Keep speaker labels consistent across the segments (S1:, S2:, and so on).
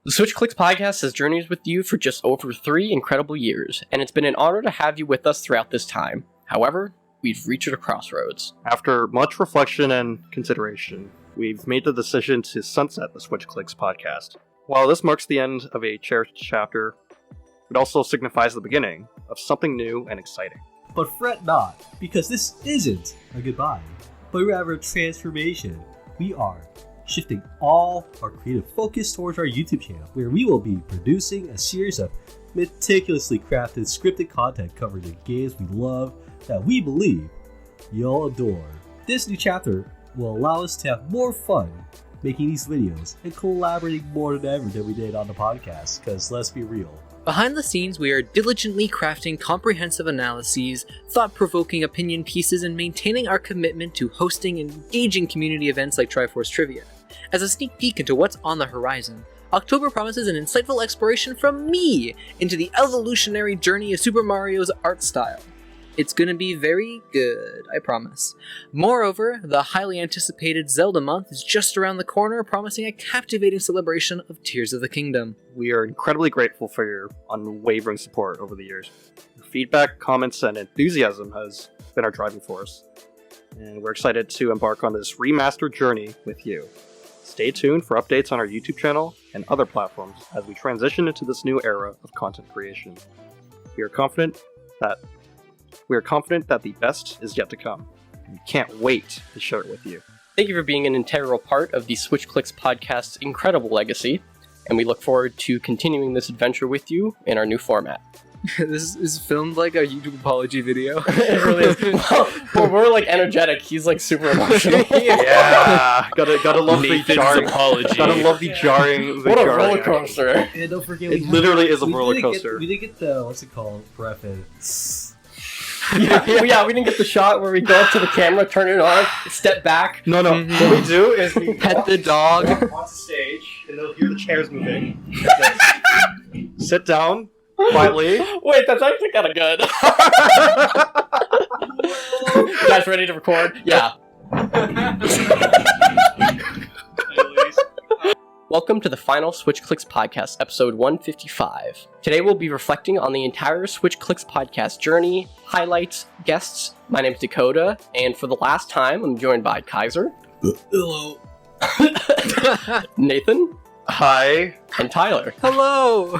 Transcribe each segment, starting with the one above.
S1: The Switch Clicks podcast has journeyed with you for just over 3 incredible years, and it's been an honor to have you with us throughout this time. However, we've reached a crossroads.
S2: After much reflection and consideration, we've made the decision to sunset the Switch Clicks podcast. While this marks the end of a cherished chapter, it also signifies the beginning of something new and exciting.
S3: But fret not, because this isn't a goodbye, but rather a transformation. We are shifting all our creative focus towards our YouTube channel, where we will be producing a series of meticulously crafted scripted content covering the games we love that we believe you'll adore. This new chapter will allow us to have more fun making these videos and collaborating more than ever than we did on the podcast, because let's be real.
S4: Behind the scenes, we are diligently crafting comprehensive analyses, thought-provoking opinion pieces, and maintaining our commitment to hosting engaging community events like Triforce Trivia. As a sneak peek into what's on the horizon, October promises an insightful exploration from me into the evolutionary journey of Super Mario's art style. It's gonna be very good, I promise. Moreover, the highly anticipated Zelda month is just around the corner, promising a captivating celebration of Tears of the Kingdom.
S2: We are incredibly grateful for your unwavering support over the years. Your feedback, comments, and enthusiasm has been our driving force, and we're excited to embark on this remastered journey with you. Stay tuned for updates on our YouTube channel and other platforms as we transition into this new era of content creation. We are confident that the best is yet to come. We can't wait to share it with you.
S1: Thank you for being an integral part of the Switch Clicks podcast's incredible legacy, and we look forward to continuing this adventure with you in our new format.
S4: This is filmed like a YouTube apology video.
S1: It really is. Well, we're like energetic. He's like super emotional.
S2: Yeah, gotta love the jarring
S4: apology.
S2: Gotta love the jarring.
S1: What a roller coaster!
S3: And don't forget,
S2: It literally is a roller coaster.
S3: We didn't get the, what's it called, preface.
S1: Yeah, we didn't get the shot where we go up to the camera, turn it on, step back.
S2: No.
S4: Mm-hmm.
S2: What we do is we
S4: Pet the dog.
S2: walk onto stage, and they'll hear the chairs moving. Sit down quietly.
S1: Wait, that's actually kind of good. You guys ready to record? Yeah. Welcome to the final Switch Clicks podcast, episode 155. Today we'll be reflecting on the entire Switch Clicks podcast journey, highlights, guests. My name's Dakota, and for the last time, I'm joined by Kaiser.
S3: Hello.
S1: Nathan.
S2: Hi.
S1: And Tyler.
S4: Hello!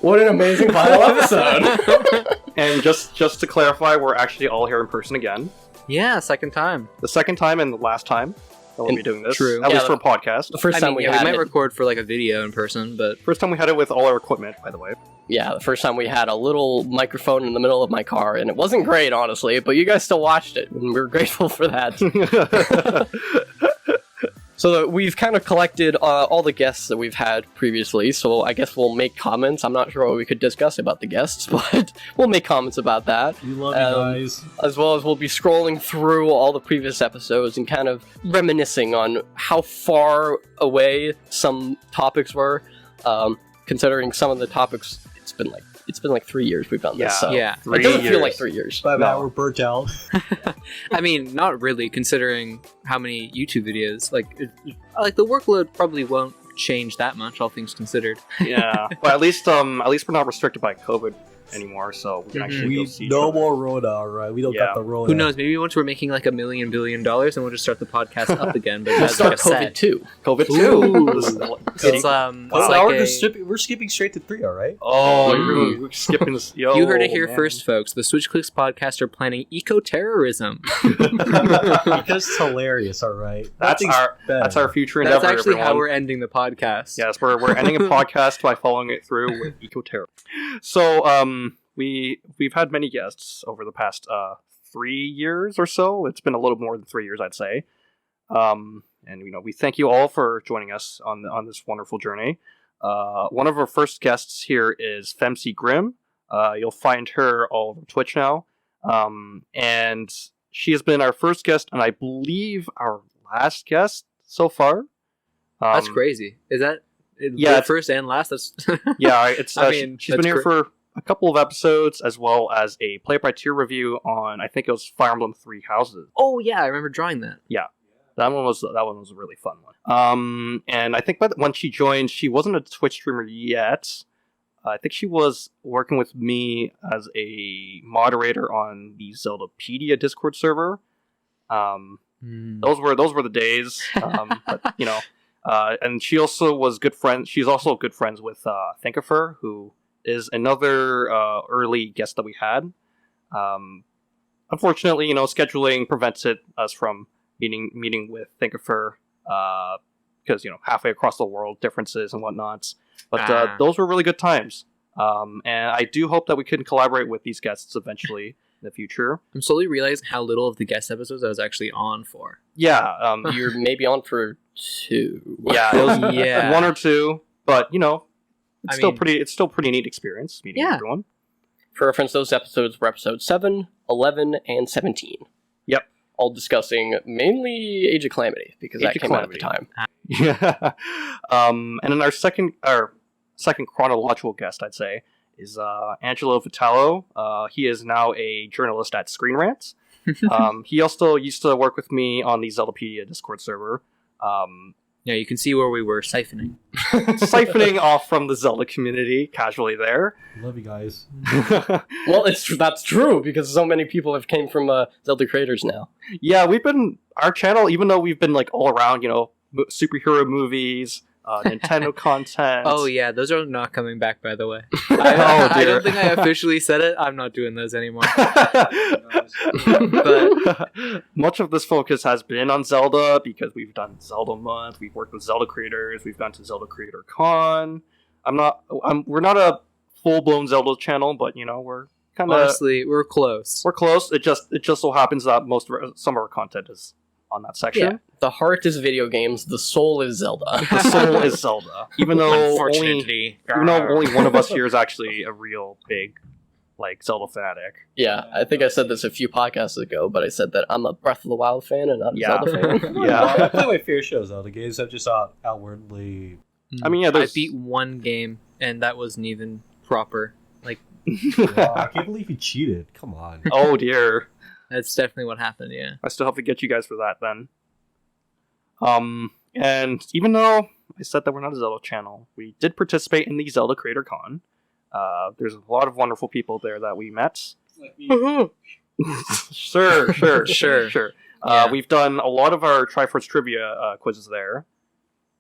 S1: What an amazing final episode!
S2: And just to clarify, we're actually all here in person again.
S4: Yeah, second time.
S2: The second time and the last time that we'll be doing this.
S4: True.
S2: At
S1: Yeah,
S2: least for a podcast.
S1: The first time we
S4: we
S1: had
S4: might
S1: it,
S4: record for like a video in person, but
S2: First time we had it with all our equipment, by the way.
S1: yeah, the first time we had a little microphone in the middle of my car, and it wasn't great, honestly, but you guys still watched it, and we're grateful for that. So we've kind of collected all the guests that we've had previously, so I guess we'll make comments. I'm not sure what we could discuss about the guests, but we'll make comments about that.
S3: We love you guys.
S1: As well as we'll be scrolling through all the previous episodes and kind of reminiscing on how far away some topics were, considering some of the topics, it's been like 3 years we've done this, so
S4: yeah.
S1: it doesn't feel like 3 years.
S3: By
S2: No.
S3: now we're burnt out.
S4: I mean, not really, considering how many YouTube videos. Like the workload probably won't change that much, all things considered.
S2: Yeah. But at least we're not restricted by COVID anymore, so we can actually go
S3: We
S2: see each
S3: no
S2: other.
S3: more Rona, alright? We don't
S2: Yeah.
S3: got the Rona.
S4: Who knows? Maybe once we're making like $1 million billion, then we'll just start the podcast up again. But
S1: We'll
S4: that's like
S1: start
S4: a
S1: COVID
S4: set.
S1: too.
S2: COVID
S4: Ooh.
S2: too.
S4: It's it's
S3: Oh,
S4: like
S3: now
S4: a-
S3: we're skipping straight to 3, alright?
S2: Oh,
S4: Mm.
S2: we're skipping this. Yo,
S4: you heard it here
S2: man.
S4: first, folks. The Switch Clicks podcast are planning eco-terrorism.
S3: Because it's hilarious, alright?
S2: That's our future endeavor.
S4: That's actually
S2: everyone.
S4: how we're ending the podcast.
S2: Yes, we're ending a podcast by following it through with eco-terror. So, we've had many guests over the past 3 years or so. It's been a little more than 3 years, I'd say. And we thank you all for joining us on this wonderful journey. One of our first guests here is Femc Grimm. You'll find her all over Twitch now. And she has been our first guest, and I believe our last guest so far.
S4: That's crazy. Is that
S2: yeah,
S4: first and last? That's
S2: Yeah, it's.
S4: I mean,
S2: she's been here for a couple of episodes, as well as a play-by-tier review on, I think it was Fire Emblem Three Houses.
S4: Oh yeah, I remember drawing that.
S2: that one was a really fun one. And I think when she joined, she wasn't a Twitch streamer yet. I think she was working with me as a moderator on the Zeldapedia Discord server. Those were the days. But and she also was good friends. She's also good friends with Thinkifer, who is another early guest that we had. Unfortunately, scheduling prevented us from meeting with Thinkifer because halfway across the world, differences and whatnots. But those were really good times. And I do hope that we can collaborate with these guests eventually in the future.
S4: I'm slowly realizing how little of the guest episodes I was actually on for.
S2: Yeah,
S1: You're maybe on for 2.
S2: yeah, it was
S4: Yeah.
S2: 1 or 2, but it's
S4: I mean-
S2: still pretty neat experience meeting
S4: Yeah.
S2: everyone.
S1: For reference, those episodes were episode 7, 11, and 17.
S2: Yep.
S1: All discussing mainly Age of Calamity, because that
S2: Age of
S1: came out at the time.
S2: Yeah. And then our second chronological guest, I'd say, is Angelo Vitalo. He is now a journalist at Screen Rant. He also used to work with me on the Zeldapedia Discord server.
S4: Yeah, you can see where we were siphoning.
S2: Siphoning off from the Zelda community casually there.
S3: Love you guys.
S1: Well, that's true, because so many people have came from Zelda creators now.
S2: Yeah, our channel, even though we've been like all around, superhero movies, Nintendo content.
S4: Oh yeah, those are not coming back, by the way.
S2: Oh,
S4: I
S2: dear.
S4: don't think I officially said it. I'm not doing those anymore.
S2: Much of this focus has been on Zelda because we've done Zelda Month, we've worked with Zelda creators, we've gone to Zelda Creator Con. We're not a full-blown Zelda channel, but we're kind of
S4: Honestly, we're close.
S2: we're close. It just so happens that some of our content is on that section.
S1: Yeah. The heart is video games, the soul is Zelda.
S2: The soul is Zelda, even though only one of us here is actually a real big Zelda fanatic.
S1: Yeah, I think I said this a few podcasts ago, but I said that I'm a Breath of the Wild fan and not a
S2: Yeah.
S1: Zelda fan.
S2: Yeah.
S3: I play my fair share of Zelda games. I'm just outwardly.
S2: I mean, yeah,
S4: I
S2: there's-
S4: beat one game, and that wasn't even proper.
S3: Wow, I can't believe you cheated. Come on.
S2: Oh dear.
S4: That's definitely what happened, yeah.
S2: I still have to get you guys for that then. And even though I said that we're not a Zelda channel, we did participate in the Zelda Creator Con. There's a lot of wonderful people there that we met. Sure.
S4: Sure. Yeah.
S2: We've done a lot of our Triforce trivia quizzes there.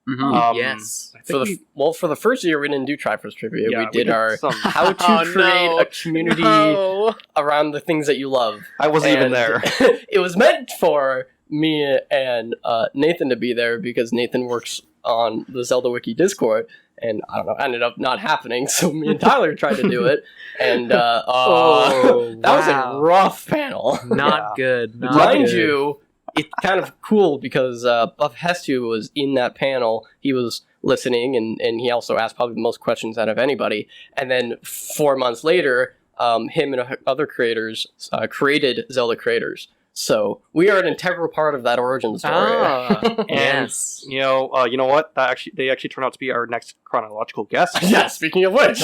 S4: Yes.
S2: I think
S1: For the first year we didn't do Triforce Trivia.
S2: Yeah,
S1: we did our
S2: some.
S1: how to
S4: Oh,
S1: create
S4: no.
S1: a community
S4: No.
S1: around the things that you love.
S2: I wasn't even
S1: And
S2: there.
S1: It was meant for me and Nathan to be there because Nathan works on the Zelda Wiki Discord, and I don't know, ended up not happening. So me and Tyler tried to do it, and that was a rough panel.
S4: Not good. Not
S1: Mind
S4: good.
S1: you, it's kind of cool because Buff Hestu was in that panel. He was listening, and he also asked probably the most questions out of anybody. And then 4 months later, him and other creators created Zelda Creators. So we are an integral part of that origin story.
S4: Ah,
S2: And
S4: yes.
S2: you know what? They actually turned out to be our next chronological guest.
S1: Yeah, speaking of which.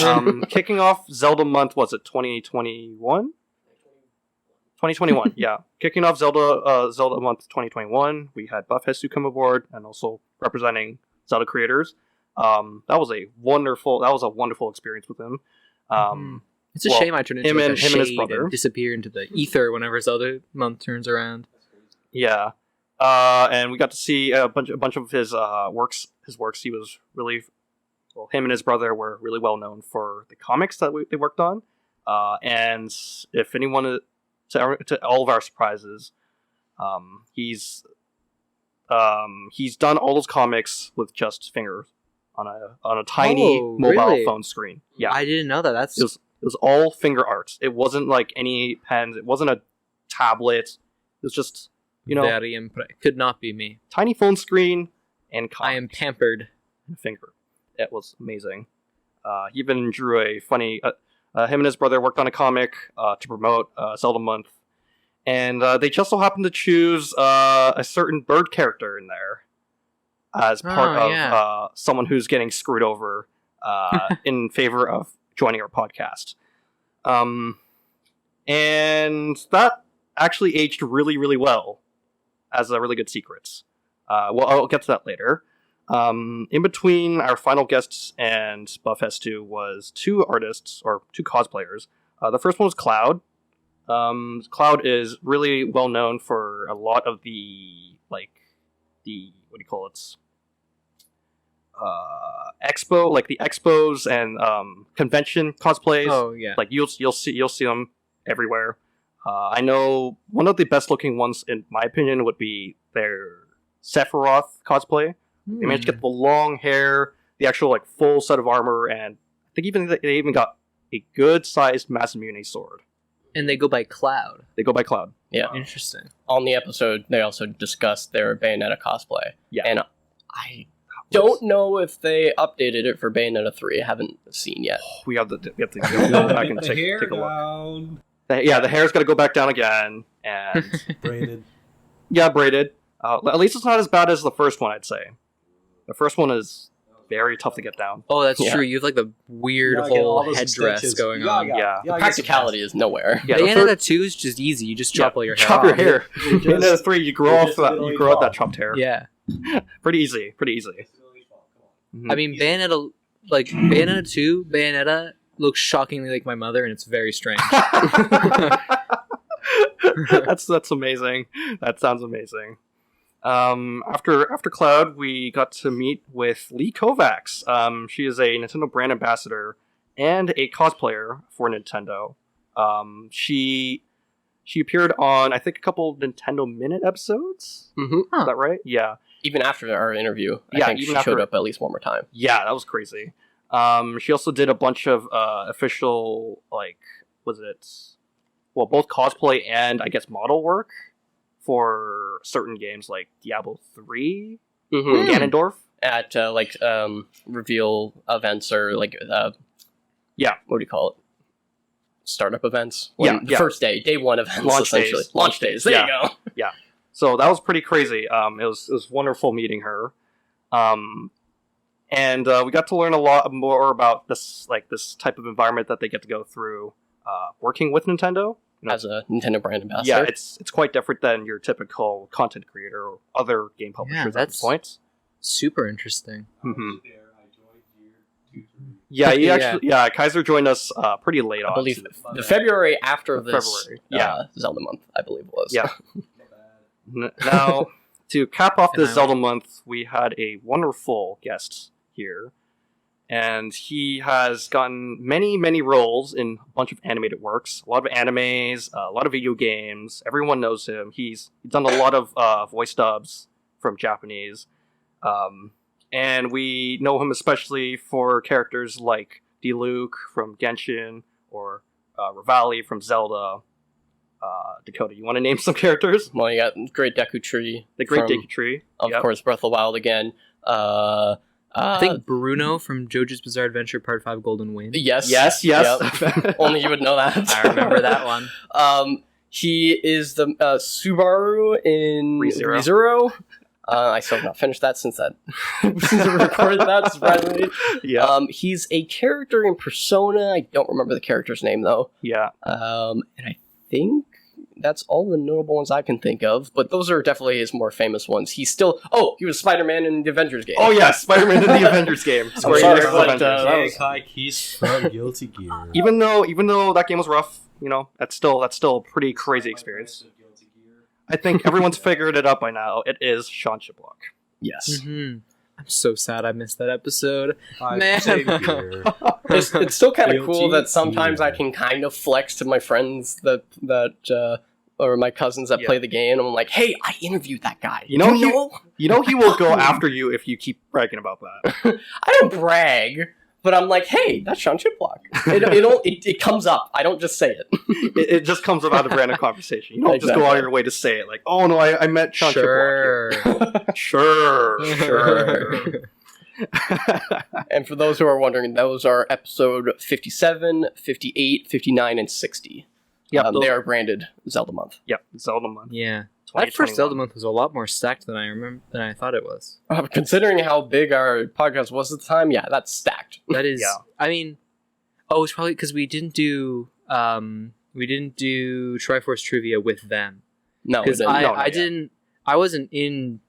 S2: Kicking off Zelda Month, was it 2021? 2021, yeah. Kicking off Zelda Month 2021, we had Buff Hestu come aboard and also representing Zelda creators. That was a wonderful experience with him.
S4: It's a
S2: well,
S4: shame I turned into
S2: him
S4: like
S2: and
S4: a
S2: his
S4: shade
S2: brother.
S4: and disappear into the ether whenever Zelda month turns around.
S2: Yeah. And we got to see a bunch of his works. He was really him and his brother were really well known for the comics that they worked on. And if anyone to all of our surprises, he's done all those comics with just fingers on a tiny
S4: Oh,
S2: mobile
S4: really?
S2: phone screen. Yeah,
S4: I didn't know that. That's
S2: it was all finger art. It wasn't like any pens. It wasn't a tablet. It was just
S4: very could not be me.
S2: tiny phone screen and comic
S4: I am pampered.
S2: finger. It was amazing. He even drew a funny. Him and his brother worked on a comic to promote Zelda Month, and they just so happened to choose a certain bird character in there as part of someone who's getting screwed over in favor of joining our podcast. And that actually aged really, really well as a really good secret. Well, I'll get to that later. In between our final guests and Buffest 2 was two artists, or two cosplayers. The first one was Cloud. Cloud is really well known for a lot of the, what do you call it? Expo, like the expos and convention cosplays.
S4: Oh yeah.
S2: Like you'll see them everywhere. I know one of the best looking ones, in my opinion, would be their Sephiroth cosplay. They managed to get the long hair, the actual like full set of armor, and I think they even got a good sized Masamune sword.
S4: And they go by Cloud.
S2: They go by Cloud.
S1: Yeah.
S4: Interesting.
S1: On the episode, they also discussed their Bayonetta cosplay.
S2: Yeah.
S1: And I don't know if they updated it for Bayonetta 3. I haven't seen yet.
S2: We have to go back and take a look. The hair's got to go back down again, and
S3: Braided.
S2: yeah, braided. At least it's not as bad as the first one, I'd say. The first one is very tough to get down.
S4: Oh, that's
S1: Yeah.
S4: true. You have like the weird
S3: You gotta get all
S4: whole
S3: those
S4: headdress
S3: extensions.
S4: going
S3: You
S4: on.
S3: gotta-
S2: Yeah.
S3: you gotta get
S1: Practicality is nowhere.
S2: Yeah, the
S4: Bayonetta
S2: third-
S4: 2 is just easy. You just chop all your hair
S2: chop
S4: off.
S2: your hair.
S3: You just-
S2: Bayonetta 3, you grow
S3: you
S2: off
S3: just
S2: that.
S3: literally
S2: You grow out that
S3: fall.
S2: chopped hair.
S4: Yeah.
S2: Pretty easy. Mhm.
S4: I mean, Bayonetta 2, Bayonetta looks shockingly like my mother, and it's very strange.
S2: that's amazing. That sounds amazing. After Cloud, we got to meet with Lee Kovacs. She is a Nintendo brand ambassador and a cosplayer for Nintendo. She appeared on, I think, a couple Nintendo Minute episodes.
S1: Hmm
S2: Is that right? Yeah.
S1: Even after our interview, I
S2: Yeah,
S1: think
S2: even
S1: she showed
S2: after-
S1: up at least one more time.
S2: Yeah, that was crazy. She also did a bunch of official, both cosplay and, I guess, model work for certain games like Diablo 3,
S1: Mm-hmm.
S2: Ganondorf.
S1: At reveal events or
S2: Yeah.
S1: what do you call it? Startup events.
S2: Yeah, yeah.
S1: First day one events.
S2: Launch
S1: essentially.
S2: days.
S1: Launch days. There you go.
S2: So that was pretty crazy. It was wonderful meeting her. And we got to learn a lot more about this type of environment that they get to go through working with Nintendo.
S1: As a Nintendo brand ambassador.
S2: Yeah, it's quite different than your typical content creator or other game publishers at
S4: that's-
S2: this point.
S4: Super interesting.
S2: Mhm. Yeah, he actually, Kaiser joined us pretty late on.
S1: I believe the February after this
S2: February, yeah.
S1: Zelda month, I believe it was.
S2: Yeah. Now, to cap off this
S4: And I-
S2: Zelda month, we had a wonderful guest here. And he has gotten many, many roles in a bunch of animated works. A lot of animes, a lot of video games. Everyone knows him. He's done a lot of voice dubs from Japanese. And we know him especially for characters like Diluc from Genshin or Rivali from Zelda. Dakota, you want to name some characters?
S1: Well, you got Great Deku Tree.
S2: The Great
S1: from,
S2: Deku Tree.
S1: Of
S2: Yep.
S1: course, Breath of the Wild again.
S4: I think Bruno from JoJo's Bizarre Adventure Part 5 Golden Wind.
S1: Yes.
S2: Yes.
S1: Yep. Only you would know that.
S4: I remember that one.
S1: He is the Subaru in
S2: ReZero.
S1: ReZero. I still have not finished that since we recorded that, surprisingly.
S2: Yeah.
S1: He's a character in Persona. I don't remember the character's name, though.
S2: Yeah.
S1: And I think that's all the notable ones I can think of, but those are definitely his more famous ones. He was Spider-Man in the Avengers game.
S2: Oh yeah, Spider-Man in the Avengers game.
S1: I'm
S2: Square
S1: sorry,
S2: Enix's
S1: but,
S2: Avengers.
S1: that was-
S3: Kai Keys from Guilty Gear.
S2: even though that game was rough, that's still a pretty crazy experience. I think everyone's figured it out by now. It is Sean Chiplock.
S1: Yes.
S4: Mhm. I'm so sad I missed that episode.
S3: Kai
S4: Man.
S3: Xavier.
S1: It's still kind of
S3: Guilty
S1: cool that sometimes
S3: Gear.
S1: I can kind of flex to my friends or my cousins that
S2: Yeah.
S1: play the game. I'm like, hey, I interviewed that guy.
S2: You know he will go after you if you keep bragging about that.
S1: I don't brag, but I'm like, hey, that's Sean Chiplock. It comes up. I don't just say it.
S2: It just comes out of random conversation. You don't just go out of your way to say it. Like, oh no, I met Sean Chiplock.
S4: Sure.
S2: Sure.
S1: And for those who are wondering, those are episode 57, 58, 59, and 60.
S2: Yep,
S1: They are branded Zelda month.
S2: Yep, Zelda month.
S4: Yeah. That first
S2: 2021.
S4: Zelda month was a lot more stacked than I thought it was.
S1: Considering how big our podcast was at the time, yeah, that's stacked.
S4: That is,
S2: Yeah.
S4: I mean, it's probably because we didn't do Triforce trivia with them.
S1: No,
S4: Because
S1: it didn't.
S4: I didn't. I wasn't in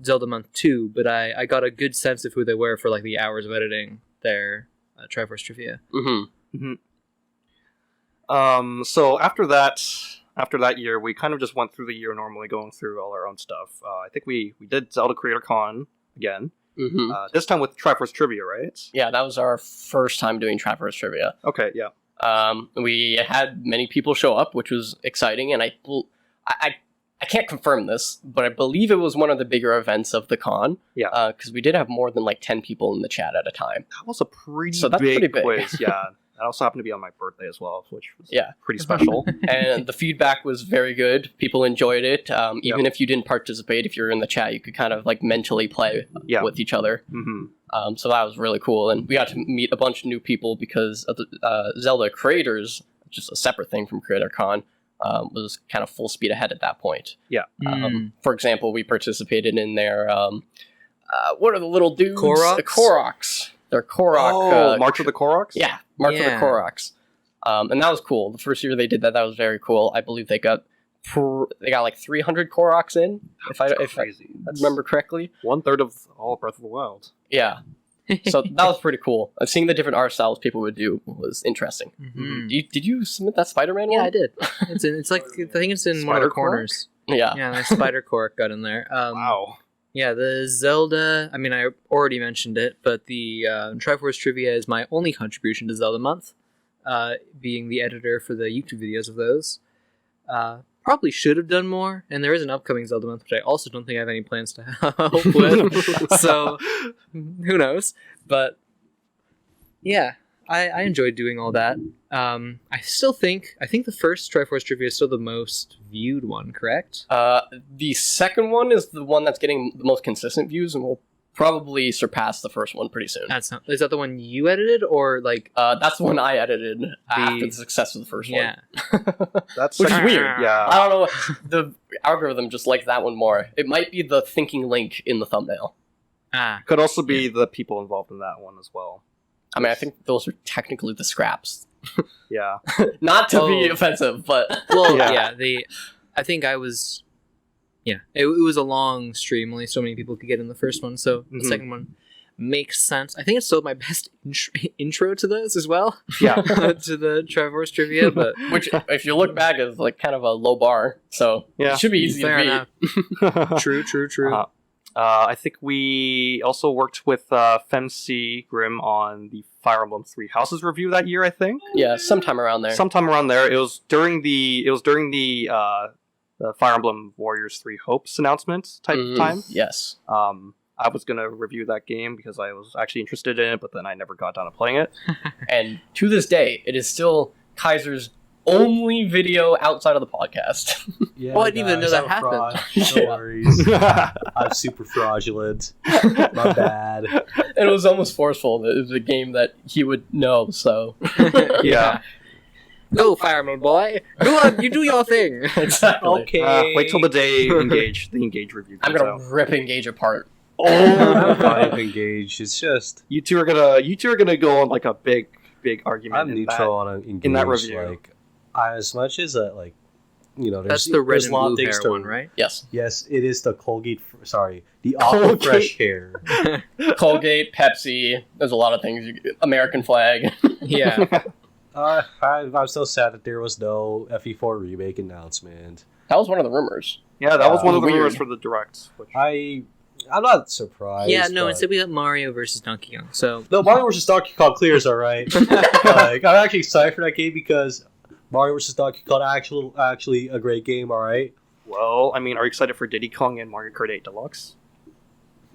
S4: Zelda Month 2, but I got a good sense of who they were for like the hours of editing their Triforce Trivia.
S1: Mm-hmm.
S2: So after that year, we kind of just went through the year normally, going through all our own stuff. I think we did Zelda Creator Con again.
S1: Mm-hmm.
S2: This time with Triforce Trivia, right?
S1: Yeah, that was our first time doing Triforce Trivia.
S2: Okay, yeah.
S1: We had many people show up, which was exciting, and I can't confirm this, but I believe it was one of the bigger events of the con.
S2: Yeah.
S1: Because we did have more than like 10 people in the chat at a time.
S2: That was a pretty
S1: So that's
S2: big
S1: pretty big.
S2: quiz, yeah. That also happened to be on my birthday as well, which was
S1: Yeah.
S2: pretty special.
S1: And the feedback was very good. People enjoyed it. Even if you didn't participate, if you're in the chat, you could kind of like mentally play with each other.
S2: Mm-hmm.
S1: So that was really cool. And we got to meet a bunch of new people because of the Zelda creators, just a separate thing from CreatorCon, was kind of full speed ahead at that point.
S2: Yeah.
S1: For example, we participated in their, what are the little dudes?
S4: Koroks?
S1: Koroks. They're Korok.
S2: March of the Koroks?
S1: Yeah, March of the
S4: Yeah.
S1: Koroks. And that was cool. The first year they did that, that was very cool. I believe they got like 300 Koroks in, if I
S2: Crazy. That's
S1: remember correctly.
S2: 1/3 of all Breath of the Wild.
S1: Yeah. So that was pretty cool. Seeing the different art styles people would do was interesting.
S4: Mhm.
S1: Did you submit that Spider-Man
S4: Yeah,
S1: one?
S4: I did. It's like I think it's in one of
S2: Spider
S4: the corners.
S1: Yeah.
S4: Yeah, the Spider Cork got in there.
S2: Wow.
S4: Yeah, the Zelda. I mean, I already mentioned it, but the Triforce Trivia is my only contribution to Zelda Month, being the editor for the YouTube videos of those. Probably should have done more, and there is an upcoming Zelda Month, which I also don't think I have any plans to help with. So, who knows? But yeah, I enjoyed doing all that. I think the first Triforce Trivia is still the most viewed one, correct?
S1: The second one is the one that's getting the most consistent views, and will probably surpass the first one pretty soon.
S4: Is that the one you edited, or like?
S1: That's the one I edited after the success of the first
S4: Yeah.
S1: one.
S2: That's
S1: Which is weird.
S2: Yeah.
S1: I don't know. The algorithm just likes that one more. It might be the thinking link in the thumbnail.
S2: Could also be the people involved in that one as well.
S1: I mean, I think those are technically the scraps.
S2: Yeah.
S1: Not to be offensive, but
S4: Well,
S2: Yeah.
S4: I think I was. Yeah, it was a long stream. Only so many people could get in the first one, so the
S2: Mhm.
S4: second one makes sense. I think it's still my best intro to those as well.
S2: Yeah.
S4: To the Triforce Trivia, but
S1: which, if you look back, is like kind of a low bar. So
S2: Yeah.
S1: it should be easy
S4: fair
S1: to beat.
S4: enough. True.
S2: I think we also worked with Femc Grim on the Fire Emblem Three Houses review that year. I think
S1: Yeah, sometime around there.
S2: sometime around there. It was during the Fire Emblem Warriors Three Hopes announcement type
S1: Mhm.
S2: time.
S1: Yes.
S2: I was gonna review that game because I was actually interested in it, but then I never got down to playing it.
S1: And to this day, it is still Kaiser's only video outside of the podcast.
S3: Yeah,
S4: Oh, I didn't even know that
S3: I'm a
S4: happened.
S3: fraud. No worries. I'm super fraudulent. My bad.
S1: And it was almost forceful. It was a game that he would know, so.
S2: Yeah.
S4: Go, Fireman boy. Go on, you do your thing.
S1: Exactly.
S3: Okay.
S2: Wait till the day the Engage review
S1: I'm
S2: comes
S1: gonna
S2: out.
S1: rip Engage apart.
S3: I'm not engaged. It's just
S2: You two are gonna go on like a big argument.
S3: I'm
S2: in
S3: neutral on engaged.
S2: in that review.
S3: Like, as much as like, there's,
S4: That's the red
S3: there's
S4: and
S3: a lot of
S4: blue
S3: things
S4: hair
S3: to-
S4: one, right?
S1: Yes.
S3: Yes, it is the Colgate. The Aqua
S1: Colgate.
S3: Fresh hair.
S1: Colgate, Pepsi, there's a lot of things. American flag.
S4: Yeah.
S3: I'm so sad that there was no FE4 remake announcement.
S1: That was one of the rumors.
S2: Yeah, that was one of the
S1: Weird.
S2: rumors for the direct. Which...
S3: I'm not surprised.
S4: Yeah, no,
S3: but-
S4: instead we got Mario versus Donkey Kong. So
S3: No, Mario vs. Donkey Kong clear is alright. I'm actually excited for that game because Mario vs. Donkey Kong actually a great game. Alright.
S2: Well, I mean, are you excited for Diddy Kong and Mario Kart 8 Deluxe?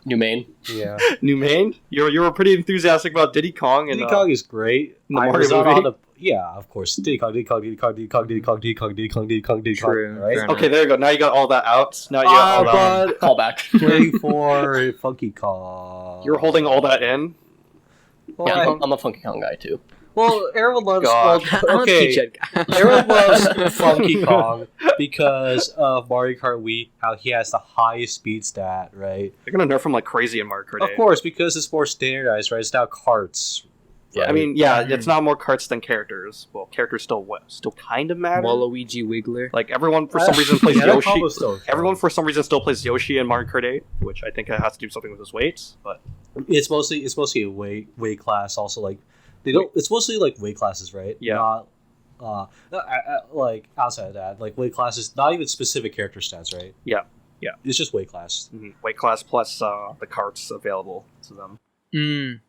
S1: New main.
S3: Yeah.
S2: New main? You were pretty enthusiastic about Diddy Kong and
S3: Diddy Kong is great.
S2: in the
S3: I
S2: Mario
S3: was not
S2: movie?
S3: on the yeah, of course. Diddy Kong.
S4: True,
S3: Right.
S4: fair enough.
S2: Okay, there you go. Now you got all that out. Now you got all that.
S3: but
S1: Callback.
S3: waiting for Funky Kong.
S2: You're holding all that in.
S3: Well,
S1: Yeah, I'm a Funky Kong guy too.
S3: well, everyone loves.
S2: Gosh.
S4: I'm a
S3: okay,
S4: Peachhead guy.
S3: everyone loves Funky Kong because of Mario Kart Wii. How he has the highest speed stat, right?
S2: They're gonna nerf him like crazy in Mario Kart 8.
S3: Of course, because it's more standardized, right? It's now carts.
S1: Yeah,
S2: I mean, yeah, it's not more carts than characters. Well, characters still kind of matter.
S4: Waluigi Wiggler.
S2: Like everyone for some reason plays
S3: Yeah, that
S2: Yoshi.
S3: combo's still
S2: Everyone for some reason still plays Yoshi in Mario Kart 8, which I think has to do something with his weight. But
S3: It's mostly a weight class. Also, like they don't. It's mostly like weight classes, right?
S2: Yeah.
S3: Not like outside of that, like weight classes. Not even specific character stats, right?
S2: Yeah.
S3: It's just weight class.
S2: weight class plus the carts available to them.
S4: Mm.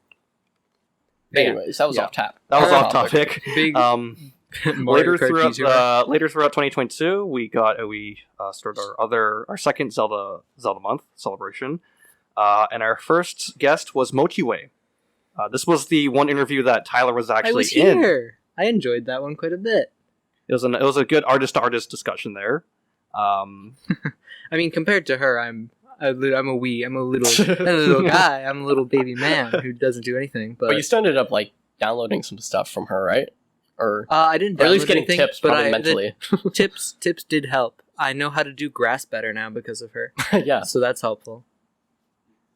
S1: Anyways, that was
S2: Yeah.
S1: off tap.
S2: That was
S1: Fair
S2: off topic.
S4: Big
S2: Later
S4: Mario Kart
S2: throughout
S4: YouTuber.
S2: later throughout 2022, we started our second Zelda month celebration, and our first guest was Mochiway. This was the one interview that Tyler was actually
S4: I was
S2: in.
S4: here. I enjoyed that one quite a bit.
S2: It was a good artist to artist discussion there.
S4: I mean, compared to her, I'm a little guy. I'm a little baby man who doesn't do anything.
S1: But you still ended up like downloading some stuff from her, right? Or
S4: I didn't.
S1: or at least
S4: download
S1: getting
S4: anything,
S1: tips,
S4: but
S1: probably mentally.
S4: tips did help. I know how to do grass better now because of her.
S1: Yeah.
S4: So that's helpful.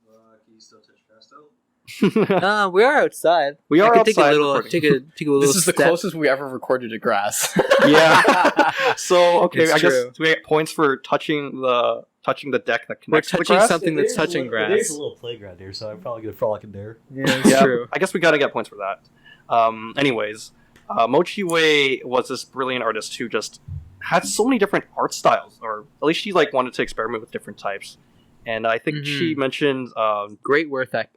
S3: Can you still touch grass though?
S4: We are outside.
S2: We are
S4: I could
S2: outside
S4: take a little
S1: This is the
S4: step.
S1: closest we ever recorded to grass.
S2: Yeah. So okay,
S4: It's
S2: I
S4: true.
S2: guess do we get points for touching the deck that
S4: We're
S2: connects to the
S4: touching
S2: grass?
S4: something that's touching
S3: There's
S4: grass.
S3: a little playground here, so I'm probably gonna frolic in there.
S4: Yeah, it's
S2: Yeah,
S4: true.
S2: I guess we gotta get points for that. Anyways, Mochiway was this brilliant artist who just had so many different art styles, or at least she like wanted to experiment with different types. And I think she mentioned
S4: Great work ethic.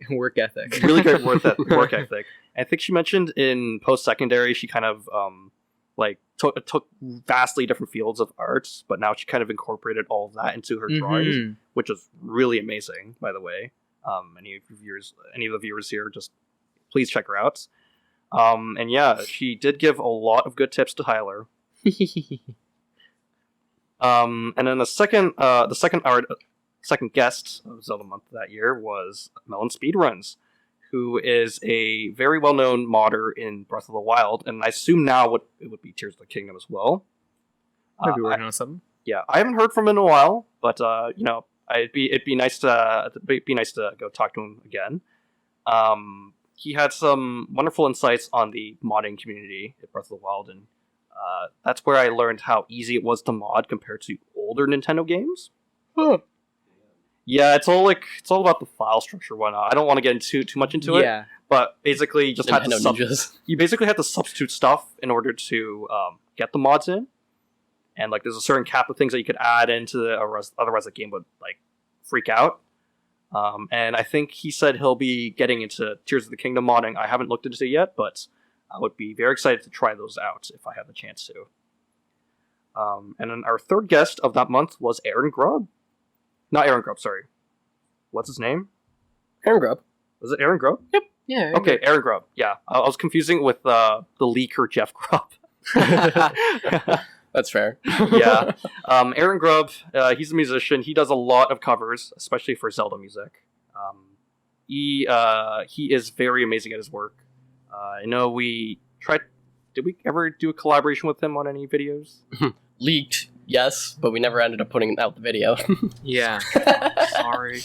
S2: really great work ethic. I think she mentioned in post secondary she kind of took vastly different fields of arts, but now she kind of incorporated all of that into her drawings,
S4: Mhm.
S2: which is really amazing. By the way, any of the viewers here, just please check her out. And yeah, she did give a lot of good tips to Tyler. And then the second guest of Zelda Month that year was Melon Speedruns, who is a very well-known modder in Breath of the Wild, and I assume now it would be Tears of the Kingdom as well.
S4: Might be working on something.
S2: Yeah, I haven't heard from him in a while, but it'd be nice to go talk to him again. He had some wonderful insights on the modding community at Breath of the Wild, and that's where I learned how easy it was to mod compared to older Nintendo games.
S1: Huh.
S2: Yeah, it's all about the file structure and whatnot. I don't want to get into too much into it,
S4: Yeah.
S2: but basically you just had to
S1: Nintendo ninjas.
S2: you basically had to substitute stuff in order to get the mods in, and like there's a certain cap of things that you could add into otherwise the game would like freak out. And I think he said he'll be getting into Tears of the Kingdom modding. I haven't looked into it yet, but I would be very excited to try those out if I have the chance to. And then our third guest of that month was Aaron Grubb. Not Aaron Grubb, sorry. What's his name?
S1: Aaron Grubb.
S2: Was it Aaron Grubb?
S4: Yeah.
S2: Okay, Aaron Grubb. Yeah, I was confusing with the leaker Jeff Grubb.
S1: That's fair.
S2: Yeah. Aaron Grubb, he's a musician. He does a lot of covers, especially for Zelda music. He is very amazing at his work. I know we tried. Did we ever do a collaboration with him on any videos?
S1: Leaked, yes, but we never ended up putting out the video.
S4: Yeah.
S2: Sorry,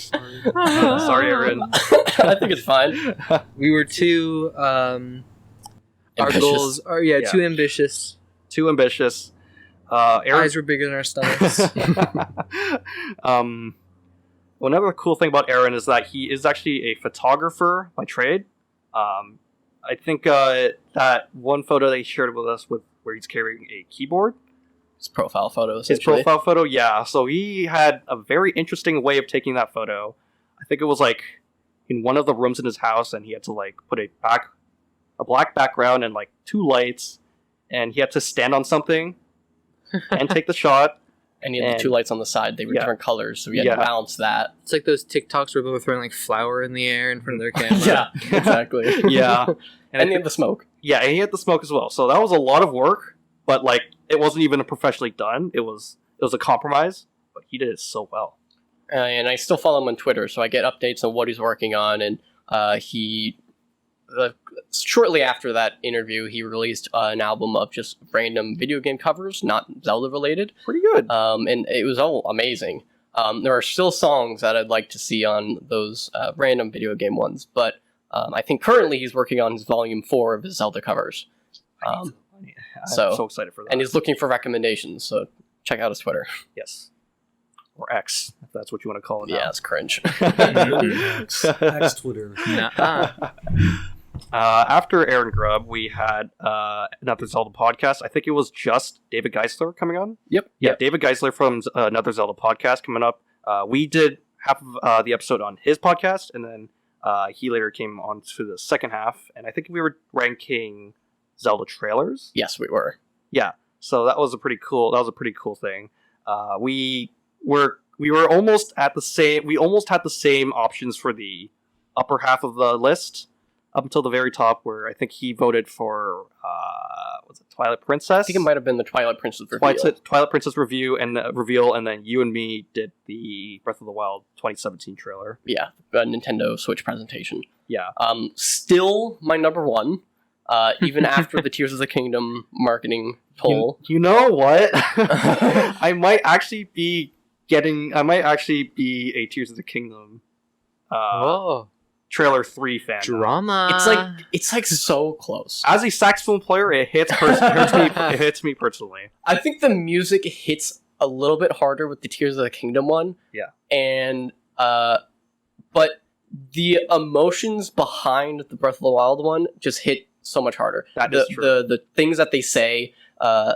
S2: Aaron.
S1: I think it's fine.
S4: We were too our
S1: Ambitious.
S4: goals are
S2: Yeah.
S4: too ambitious.
S2: Too ambitious. Aaron.
S4: Eyes were bigger than our stomachs.
S2: Well, another cool thing about Aaron is that he is actually a photographer by trade. I think that one photo that he shared with us where he's carrying a keyboard.
S1: His profile photo,
S2: His
S1: essentially.
S2: profile photo, yeah. So he had a very interesting way of taking that photo. I think it was like in one of the rooms in his house, and he had to like put a black background and like two lights, and he had to stand on something and take the shot.
S1: And he had the two lights on the side. They were
S2: Yeah.
S1: different colors, so we had
S2: Yeah.
S1: to balance that.
S4: It's like those TikToks where people are throwing like flour in the air in front of their camera.
S1: Yeah, exactly.
S2: Yeah,
S1: And he had the smoke.
S2: yeah, and he had the smoke as well. So that was a lot of work, but like it wasn't even professionally done. It was a compromise, but he did it so well.
S1: And I still follow him on Twitter, so I get updates on what he's working on. And he, shortly after that interview, he released an album of just random video game covers, not Zelda related.
S2: Pretty good.
S1: And it was all amazing. There are still songs that I'd like to see on those random video game ones, but I think currently he's working on his volume 4 of his Zelda covers.
S2: I'm
S1: So-
S2: so excited for that.
S1: And he's looking for recommendations, so check out his Twitter.
S2: yes, or X, if that's what you want to call it.
S1: Yeah, it's cringe.
S3: X Twitter.
S4: Nuh-uh.
S2: After Aaron Grubb, we had another Zelda podcast. I think it was just David Geisler coming on.
S1: Yep.
S2: Yeah, David Geisler from another Zelda podcast coming up. We did half of the episode on his podcast, and then he later came on to the second half. And I think we were ranking Zelda trailers.
S1: Yes, we were.
S2: Yeah, so that was a pretty cool thing. We were almost at the same. We almost had the same options for the upper half of the list up until the very top, where I think he voted for was it Twilight Princess?
S1: I think it might have been the Twilight Princess reveal.
S2: Twilight Princess review and reveal, and then you and me did the Breath of the Wild 2017 trailer.
S1: Yeah, the Nintendo Switch presentation.
S2: Yeah,
S1: Still my number one, even after the Tears of the Kingdom marketing poll.
S2: You know what? I might actually be a Tears of the Kingdom
S4: Oh,
S2: trailer 3 fan.
S4: drama.
S1: It's like so close.
S2: As a saxophone player, it hits me personally.
S1: I think the music hits a little bit harder with the Tears of the Kingdom one.
S2: Yeah.
S1: And but the emotions behind the Breath of the Wild one just hit so much harder.
S2: That is true.
S1: The things that they say.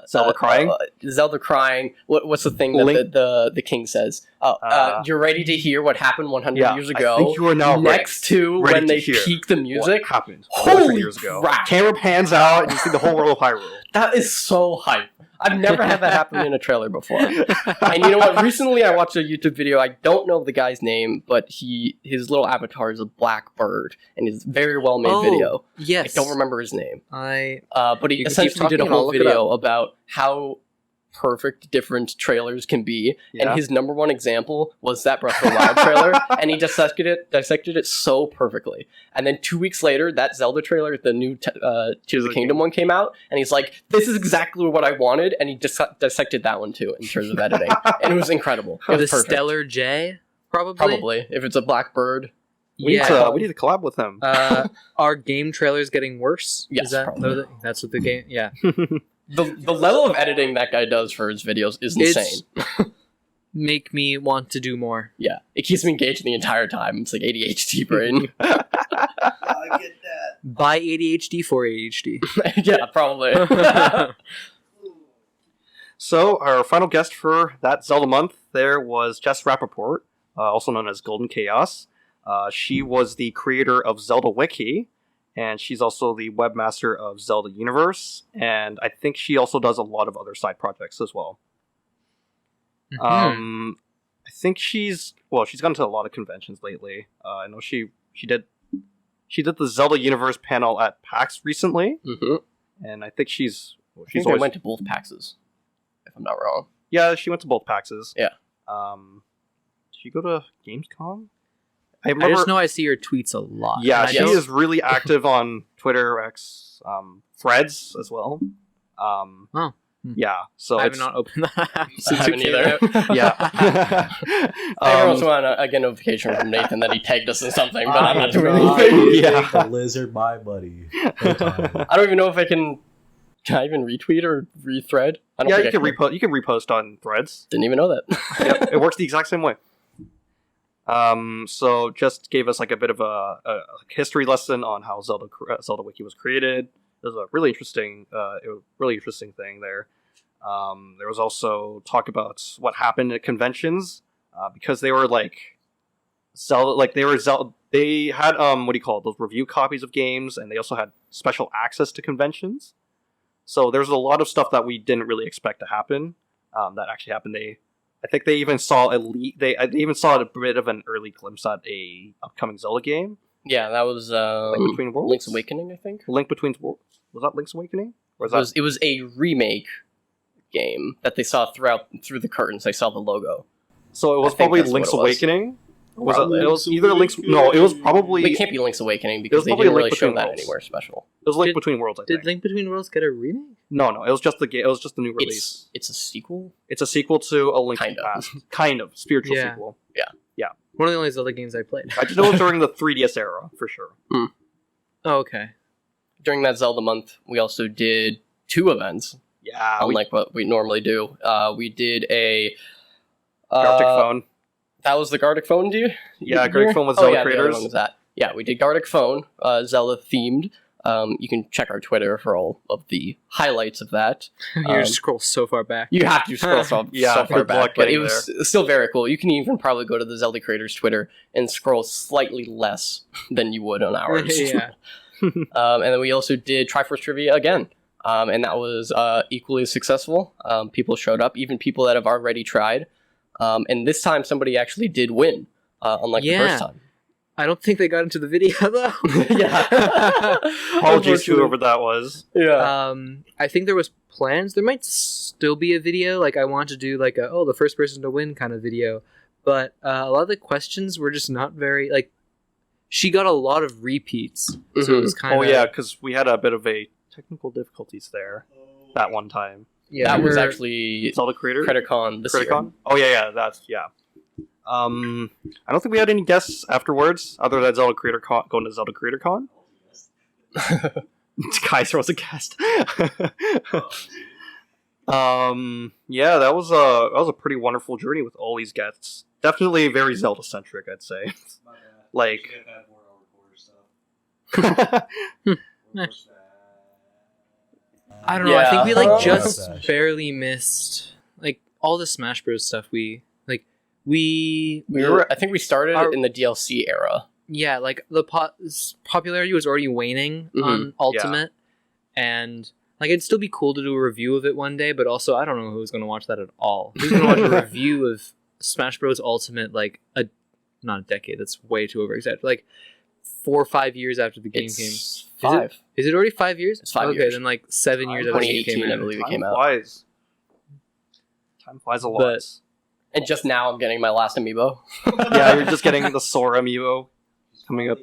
S2: Zelda crying?
S1: Zelda crying. What's the thing that
S2: Link-
S1: the king says? You're ready to hear what happened 100 years ago.
S2: I think you are now
S1: next to
S2: ready
S1: when
S2: to
S1: they
S2: hear
S1: peak the music.
S2: What happened
S1: Holy
S2: 100 years ago?
S1: crap.
S2: Camera pans out, and you see the whole world of Hyrule.
S1: That is so hype. I've never had that happen in a trailer before. And you know what? Recently I watched a YouTube video. I don't know the guy's name, but his little avatar is a black bird, and it's a very well made video.
S4: Yes.
S1: I don't remember his name. But he
S4: You can keep
S1: essentially did a
S4: talking and I'll
S1: whole
S4: look it
S1: video about how perfect different trailers can be.
S2: Yeah.
S1: And his number one example was that Breath of the Wild trailer, and he dissected it so perfectly. And then 2 weeks later, that Zelda trailer, the new Tears of the Kingdom one came out, and he's like, this is exactly what I wanted, and he dissected that one too, in terms of editing. And it was incredible. It
S4: The
S1: was perfect.
S4: Stellar J, probably.
S1: Probably. If it's a black bird.
S2: We need to collab with him.
S4: Are game trailers getting worse?
S1: Yes,
S4: Is that,
S1: probably.
S4: that's what the game. Yeah.
S1: The level of editing that guy does for his videos is insane.
S4: Make me want to do more.
S1: Yeah. It keeps me engaged the entire time. It's like ADHD brain.
S3: I get that.
S4: Buy ADHD for ADHD.
S1: Yeah, probably.
S2: So, our final guest for that Zelda month there was Jess Rappaport, also known as Golden Chaos. She was the creator of Zelda Wiki, and she's also the webmaster of Zelda Universe, and I think she also does a lot of other side projects as well.
S4: Mhm.
S2: I think she's gone to a lot of conventions lately. I know she did the Zelda Universe panel at PAX recently, and I think
S1: I think I went to both PAXs, if I'm not wrong.
S2: Yeah, she went to both PAXs.
S1: Yeah.
S2: Did she go to Gamescom?
S4: I just know I see her tweets a lot.
S2: Yeah,
S4: And I
S2: she
S4: don't-
S2: is really active on Twitter, X, Threads as well.
S4: Oh.
S2: Yeah, so
S4: I have
S2: it's
S4: not opened that app since
S1: I
S4: it
S1: haven't
S4: came
S1: either.
S4: out.
S2: yeah.
S1: Every once in a while I get a notification from Nathan that he tagged us in something, but I'm not doing
S3: I
S1: anything.
S2: Yeah.
S3: make the lizard my buddy. No time.
S1: I don't even know if can I even retweet or rethread? I don't
S2: Yeah,
S1: think
S2: you
S1: I
S2: can repost. You can repost on Threads.
S1: Didn't even know that.
S2: Yep, it works the exact same way. So just gave us like a bit of a history lesson on how Zelda Wiki was created. It was a really interesting thing there. There was also talk about what happened at conventions because they were like Zelda, they had what do you call it, those review copies of games, and they also had special access to conventions. So there's a lot of stuff that we didn't really expect to happen that actually happened. I think they even saw they even saw a bit of an early glimpse at a upcoming Zelda game.
S1: Yeah, that was
S2: Link Between Worlds?
S1: Link's Awakening, I think.
S2: Link Between Worlds, was that Link's Awakening? Or was
S1: It was a remake game that they saw through the curtains. They saw the logo.
S2: so it was
S1: I think
S2: probably
S1: that's
S2: Link's
S1: what it was.
S2: Awakening. Was it?
S3: Probably
S2: It was
S3: Link's
S2: either Link's. No, it was probably.
S1: It can't be Link's Awakening because they
S2: probably
S1: didn't
S2: Link
S1: really show
S2: Between
S1: that
S2: Worlds.
S1: anywhere special.
S2: It was Link
S4: Did-
S2: Between Worlds. I think.
S4: Did Link Between Worlds get a remake?
S2: No, it was just it was just the new release.
S1: It's a sequel.
S2: It's a sequel to A Link to the
S1: Kinda.
S2: Past. Kind of spiritual
S4: Yeah.
S2: sequel.
S4: One of the only Zelda games I played.
S2: I just know it was during the 3DS era for sure.
S4: Oh, okay.
S1: During that Zelda month, we also did 2 events,
S2: Yeah,
S1: unlike what we normally do. We did a
S2: Gartic Phone.
S1: That was the Gartic Phone, do you?
S2: Yeah, Gartic Phone with Zelda
S1: The other
S2: creators.
S1: one was that. Yeah, we did Gartic Phone, Zelda themed. You can check our Twitter for all of the highlights of that.
S4: You just scroll so far back.
S1: You have to scroll so far
S2: good luck
S1: back, but it
S2: getting
S1: was still very cool. You can even probably go to the Zelda creators Twitter and scroll slightly less than you would on ours.
S4: Yeah.
S1: And then we also did Triforce Trivia again, and that was equally as successful. People showed up, even people that have already tried. And this time somebody actually did win, unlike the first time.
S4: I don't think they got into the video though.
S1: Yeah.
S2: Apologies to whoever that was.
S1: Yeah.
S4: I think there was plans. There might still be a video. Like I want to do like the first person to win kind of video, but a lot of the questions were just not very like. She got a lot of repeats, so it was kind of.
S2: Oh yeah, because we had a bit of a technical difficulties there that one time.
S4: Yeah,
S1: that was actually
S2: Zelda Creator
S1: CreditCon this year.
S2: Oh yeah, that's yeah. I don't think we had any guests afterwards, other than Zelda Creator Con, going to Zelda Creator Con. Kaiser was a guest. Yeah, that was a pretty wonderful journey with all these guests. Definitely very Zelda centric, I'd say. Like,
S4: I don't know. I think we like just barely missed like all the Smash Bros stuff. We
S1: I think we started in the DLC era.
S4: Yeah, like the popularity was already waning on Ultimate, and like it'd still be cool to do a review of it one day. But also, I don't know who's going to watch that at all. Who's going to watch a review of Smash Bros Ultimate like not a decade? That's way too overexaggerated. Like 4 or 5 years after the game came.
S1: 5.
S4: Is it already 5 years?
S1: It's 5
S4: okay,
S1: years.
S4: then like 7 years after the game
S1: 2018,
S4: came
S1: I
S4: out.
S1: believe it came
S2: time
S1: out.
S2: flies. Time flies a lot.
S4: But-
S1: And just now I'm getting my last amiibo.
S2: Yeah, you're just getting the Sora amiibo coming up.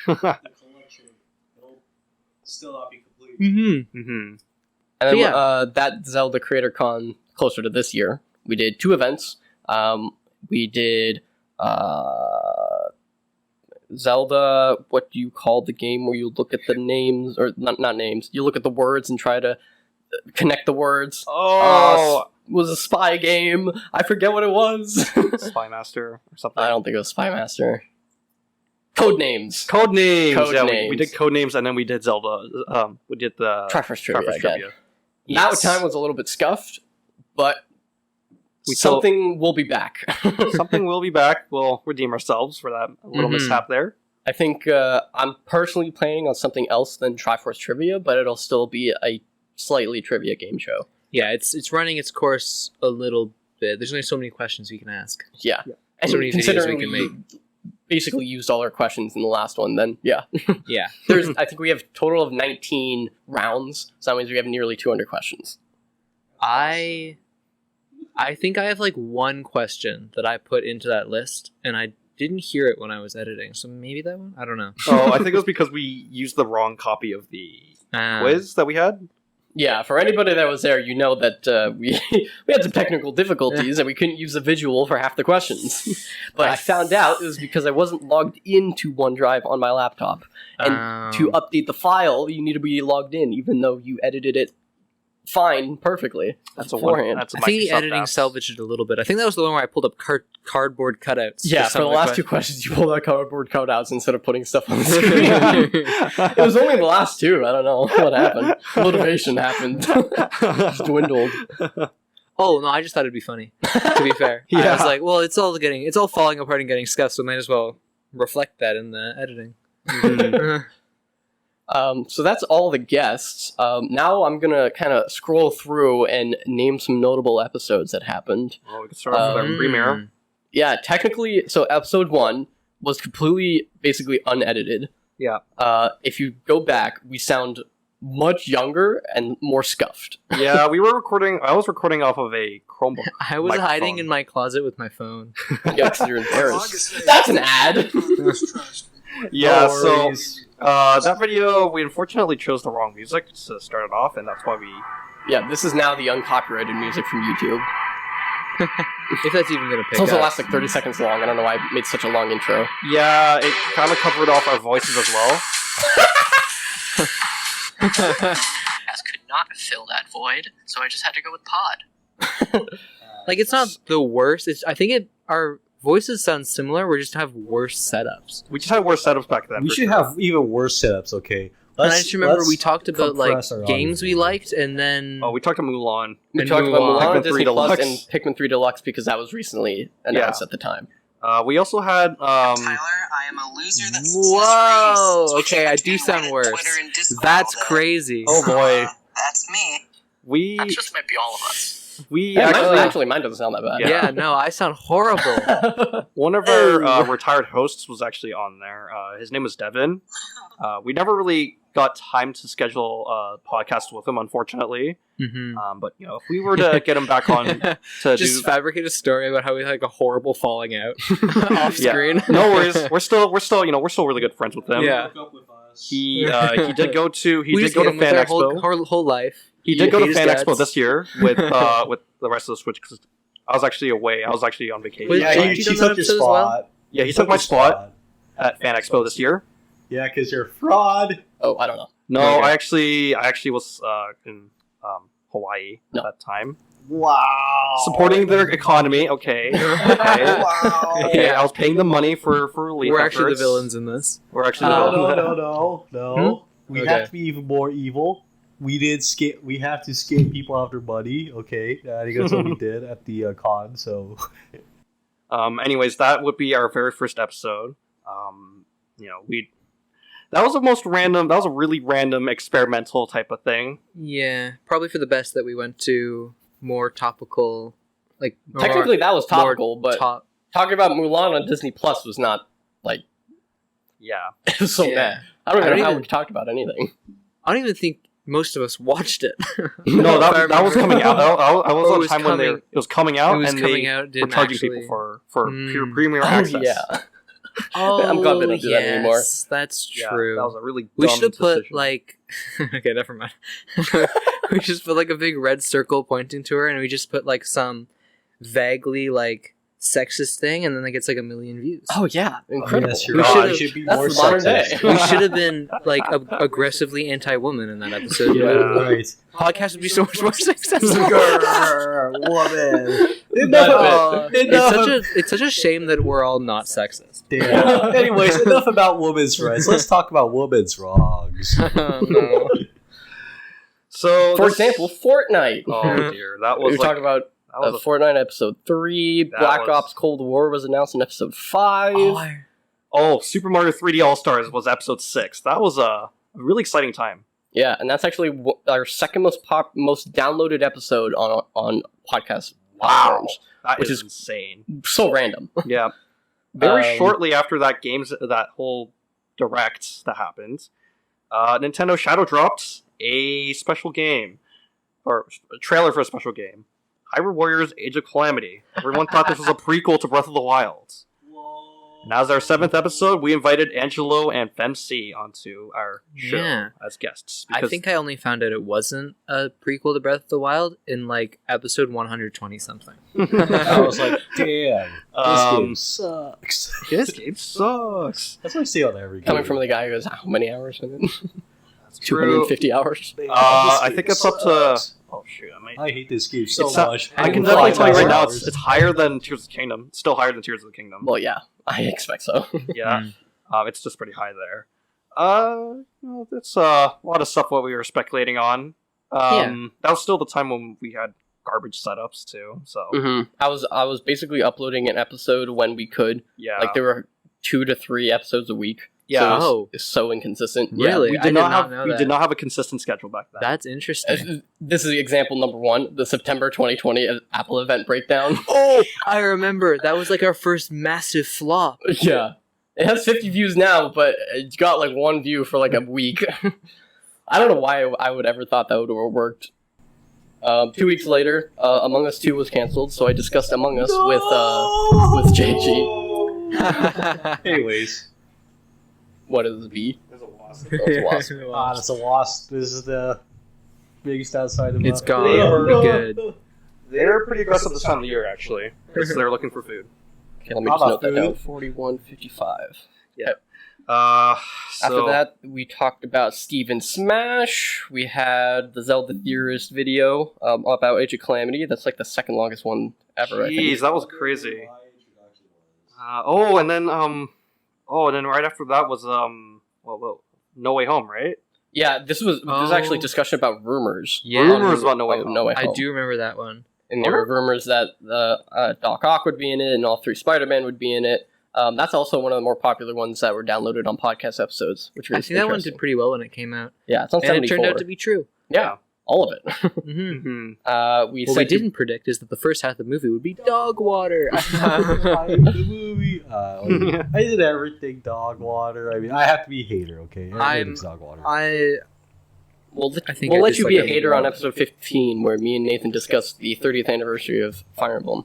S3: The collection will still not be complete.
S4: Mm-hmm.
S2: Mm-hmm.
S1: And then
S4: Yeah.
S1: that Zelda Creator Con closer to this year, we did 2 events. We did Zelda, what do you call the game where you look at the names, or not names, you look at the words and try to connect the words.
S2: Oh,
S1: It was a spy game. I forget what it was.
S2: Spy Master or something.
S1: I don't think it was Spy Master. Codenames.
S2: Codenames.
S1: Codenames.
S2: Yeah, we did Codenames, and then we did Zelda. We did the
S1: Triforce Trivia
S2: Triforce
S1: again.
S2: Trivia.
S1: That time was a little bit scuffed, but
S2: We still-
S1: something will be back.
S2: Something will be back. We'll redeem ourselves for that little
S4: Mhm.
S2: mishap there.
S1: I think I'm personally playing on something else than Triforce Trivia, but it'll still be a slightly trivia game show.
S4: Yeah, it's running its course a little bit. There's only so many questions we can ask.
S1: Yeah.
S2: Yeah.
S1: And
S4: So many videos
S1: considering
S4: we can
S1: we basically used all our questions in the last one, then yeah.
S4: Yeah.
S1: I think we have a total of 19 rounds, so that means we have nearly 200 questions.
S4: I think I have like one question that I put into that list, and I didn't hear it when I was editing. So maybe that one? I don't know.
S2: Oh, I think it was because we used the wrong copy of the quiz that we had.
S1: Yeah, for anybody that was there, you know that we we had some technical difficulties and we couldn't use the visual for half the questions. But I found out it was because I wasn't logged into OneDrive on my laptop. And to update the file, you need to be logged in, even though you edited it fine, perfectly.
S2: That's a
S1: beforehand.
S2: That's a
S4: I think the
S2: Microsoft
S4: editing
S2: app.
S4: salvaged it a little bit. I think that was the one where I pulled up cardboard cutouts.
S1: Yeah,
S4: some
S1: for the
S4: of
S1: last 2 questions, you pulled out cardboard cutouts instead of putting stuff on the screen.
S4: questions.
S1: It was only the last 2. I don't know what happened. Motivation happened. Just dwindled.
S4: Oh no, I just thought it'd be funny. To be fair, I
S2: Yeah.
S4: was like, well, it's all falling apart and getting scuffed, so might as well reflect that in the editing.
S1: So that's all the guests. Now I'm gonna kind of scroll through and name some notable episodes that happened.
S2: Well, we can start off with our premiere.
S1: Yeah, technically, so episode 1 was completely, basically unedited.
S2: Yeah.
S1: If you go back, we sound much younger and more scuffed.
S2: Yeah, we were recording. I was recording off of a Chromebook.
S4: I was hiding
S2: Microphone.
S4: in my closet with my phone.
S1: Yeah, 'cause you're embarrassed. That's an ad.
S2: Yeah,
S1: No
S2: so
S1: worries.
S2: that video we unfortunately chose the wrong music to start it off, and that's why we.
S1: Yeah, this is now the uncopyrighted music from YouTube.
S4: If that's even gonna pick
S1: It also
S4: up.
S1: lasts like 30 seconds long. I don't know why I made such a long intro.
S2: Yeah, it kind of covered off our voices as well.
S5: Could not fill that void, so I just had to go with Pod.
S4: Like, it's not the worst. I think our voices sound similar. We just have worse setups.
S2: We just had worse setups back then.
S3: We
S2: for
S3: should
S2: sure.
S3: have even worse setups, okay?
S4: And I just remember
S3: let's
S4: we talked about like
S3: compress our
S4: games we
S3: audio.
S4: liked, and then
S2: Oh, we talked to Mulan.
S1: We
S4: And
S1: talked about
S4: Mulan.
S1: Mulan,
S2: Pikmin
S1: Disney
S2: 3
S1: Plus,
S2: Deluxe.
S1: and Pikmin 3 Deluxe because that was recently announced at the time.
S2: We also had
S5: Tyler, I am a loser that
S4: whoa. Okay, I do sound worse. That's crazy.
S2: oh boy,
S5: That's me.
S2: we
S5: That just might be all of us.
S1: Yeah, actually, mine doesn't sound that bad.
S4: Yeah, no, I sound horrible.
S2: one of our retired hosts was actually on there. His name was Devin. We never really got time to schedule a podcast with him, unfortunately.
S4: Mm-hmm.
S2: But you know, if we were to get him back on to
S4: Just
S2: do,
S4: fabricate a story about how we had like a horrible falling out off
S2: Yeah.
S4: screen.
S2: no worries. We're still really good friends with him.
S4: Yeah.
S2: He did go to
S4: We just
S2: Fan
S4: hit him with our
S2: Expo.
S4: whole life.
S2: He did go to
S4: hate
S2: Fan
S4: his
S2: Expo
S4: guts.
S2: this year with the rest of the Switch because I was actually away. I was actually on vacation.
S4: Was
S3: Yeah,
S4: Jake
S3: he
S4: on that
S3: took your
S4: episode as well?
S3: spot.
S2: Yeah, he took my spot at Fan Expo this year.
S3: Yeah, because you're a fraud.
S1: Oh, I don't know.
S2: No,
S4: Okay.
S2: I actually was in Hawaii
S1: No.
S2: at that time,
S3: Wow.
S2: supporting their economy. Okay, okay.
S3: Wow.
S2: Okay, I was paying them money for relief
S4: We're actually the
S2: efforts.
S4: villains in this.
S2: We're actually
S3: No,
S2: the
S3: no,
S2: villains.
S3: no. We
S4: Okay.
S3: have to be even more evil. We have to scam people out their money. Okay, I think that's what we did at the con. So
S2: Anyways, that would be our very first episode. You know, that was the most random. That was a really random experimental type of thing.
S4: Yeah, probably for the best that we went to more topical, like
S1: Technically, that was topical, but
S4: top.
S1: talking about Mulan on Disney Plus was not, like,
S2: Yeah.
S1: it was so
S4: Yeah.
S1: bad. I don't
S4: I
S1: even
S4: don't
S1: know how
S4: even-
S1: we talked about anything.
S4: I don't even think most of us watched it.
S2: No,
S4: If I
S2: that was
S4: remember.
S2: coming out. I was
S4: Oh, it
S2: on
S4: was
S2: time when
S4: coming-
S2: it was coming out,
S4: It was
S2: and
S4: coming
S2: they
S4: out.
S2: were
S4: Didn't
S2: charging
S4: actually...
S2: people for
S4: Mm.
S2: premier
S1: Oh,
S2: access.
S1: yeah.
S4: Oh,
S1: I'm glad they don't do that anymore.
S4: yes, that's
S2: Yeah,
S4: true.
S2: that was a really
S4: We
S2: dumb
S4: should have put
S2: decision.
S4: like okay, never mind. We just put like a big red circle pointing to her, and we just put like some vaguely like sexist thing, and then it gets like 1 million views.
S1: Oh, yeah. Incredible.
S3: yes, you're
S4: We
S3: right.
S4: should've-
S3: You should be
S1: that's
S3: more
S1: the modern
S3: sexist.
S1: day.
S4: We should have been like aggressively anti-woman in that episode.
S2: Yeah.
S3: Right.
S4: Podcast would be so much more successful.
S3: Grrr, woman.
S4: It's such a shame that we're all not sexist.
S3: Damn. Anyways, enough about women's rights. Let's talk about women's wrongs.
S4: No.
S2: So,
S1: For
S2: this-
S1: example, Fortnite.
S2: oh dear, that
S1: we
S2: was
S1: were
S2: like,
S1: talking about
S2: that was a
S1: Fortnite episode 3.
S2: That
S1: Black
S2: was-
S1: Ops Cold War was announced in episode 5.
S2: Oh, Super Mario 3D All Stars was episode 6. That was a really exciting time.
S1: Yeah, and that's actually our second most downloaded episode on podcast platforms.
S2: That
S1: Which
S2: is
S1: is-
S2: insane.
S1: So random.
S2: Yeah. Very
S1: Um,
S2: shortly after that whole direct that happened, Nintendo shadow dropped a special game, or a trailer for a special game. Hyrule Warriors Age of Calamity. Everyone thought this was a prequel to Breath of the Wild. And as our 7th episode, we invited Angelo and FemC onto our show
S4: Yeah.
S2: as guests.
S4: I think I only found out it wasn't a prequel to Breath of the Wild in like episode 120 something.
S3: I was like, damn, this game sucks.
S2: this game sucks.
S3: That's what I say on every game.
S1: Coming from the guy who has how many hours in it?
S2: That's true.
S1: 250 hours.
S3: This
S2: I
S3: game
S2: think it's up to.
S3: sucks.
S2: Oh shoot!
S3: I hate this game so
S2: It's not-
S3: much.
S2: I can
S1: Well,
S2: definitely tell you right now,
S3: 5,000
S2: it's higher than Tears of the Kingdom. It's still higher than Tears of the Kingdom.
S1: Well, yeah, I expect so.
S2: Yeah,
S4: Mm.
S2: it's just pretty high there. It's a lot of stuff what we were speculating on. That was still the time when we had garbage setups too. So
S1: I was basically uploading an episode when we could.
S2: yeah,
S1: Like there were 2 to 3 episodes a week.
S2: yeah.
S1: So
S4: Oh.
S1: it's so inconsistent.
S4: Really?
S2: we
S4: I
S2: did
S4: did
S2: not
S4: not
S2: have
S4: know
S2: we
S4: that.
S2: did not have a consistent schedule back then.
S4: That's
S1: Yeah.
S4: interesting.
S1: This is example number 1, the September 2020 Apple event breakdown.
S4: Oh, I remember. That was like our first massive flop.
S1: Yeah. It has 50 views now, but it got like 1 view for like a week. I don't know why I would ever thought that would have worked. 2 weeks later, Among Us 2 was canceled, so I discussed Among Us with JG.
S3: Anyways,
S1: What is V?
S2: There's a wasp.
S1: Oh, it's a wasp.
S3: that's a loss. This is the biggest outside of
S4: It's
S3: my-
S4: gone. We're good.
S2: They're pretty aggressive this time of the year, actually, because they're looking for food.
S1: Okay, let me
S3: How
S1: just note
S3: about
S1: that down.
S3: food?
S1: 41.55.
S2: So,
S1: After that, we talked about Steven Smash. We had the Zelda Theorist video about Age of Calamity. That's like the second longest one ever, I
S2: jeez,
S1: think.
S2: that was crazy. And then right after that was No Way Home, right?
S1: Yeah, this was actually discussion about rumors.
S4: Yeah.
S2: Rumors about No Way Home.
S1: No Way
S4: I
S1: Home.
S4: do remember that one.
S1: And there were rumors that Doc Ock would be in it, and all three Spider-Man would be in it. That's also one of the more popular ones that were downloaded on podcast episodes, which was
S4: I think that one did pretty well when it came out.
S1: Yeah, it's on
S4: And
S1: 74.
S4: it turned out to be true.
S1: Yeah, all of it.
S4: Mm-hmm.
S1: We
S4: What
S1: said
S4: we didn't predict is that the first half of the movie would be dog water.
S3: The movie. I did everything dog water. I mean, I have to be a hater, okay? Everything's dog water.
S1: We'll
S4: I think
S1: let
S4: I
S1: you
S4: dislike
S1: be a
S4: it.
S1: hater on episode 15, where me and Nathan discussed the 30th anniversary of Fire Emblem.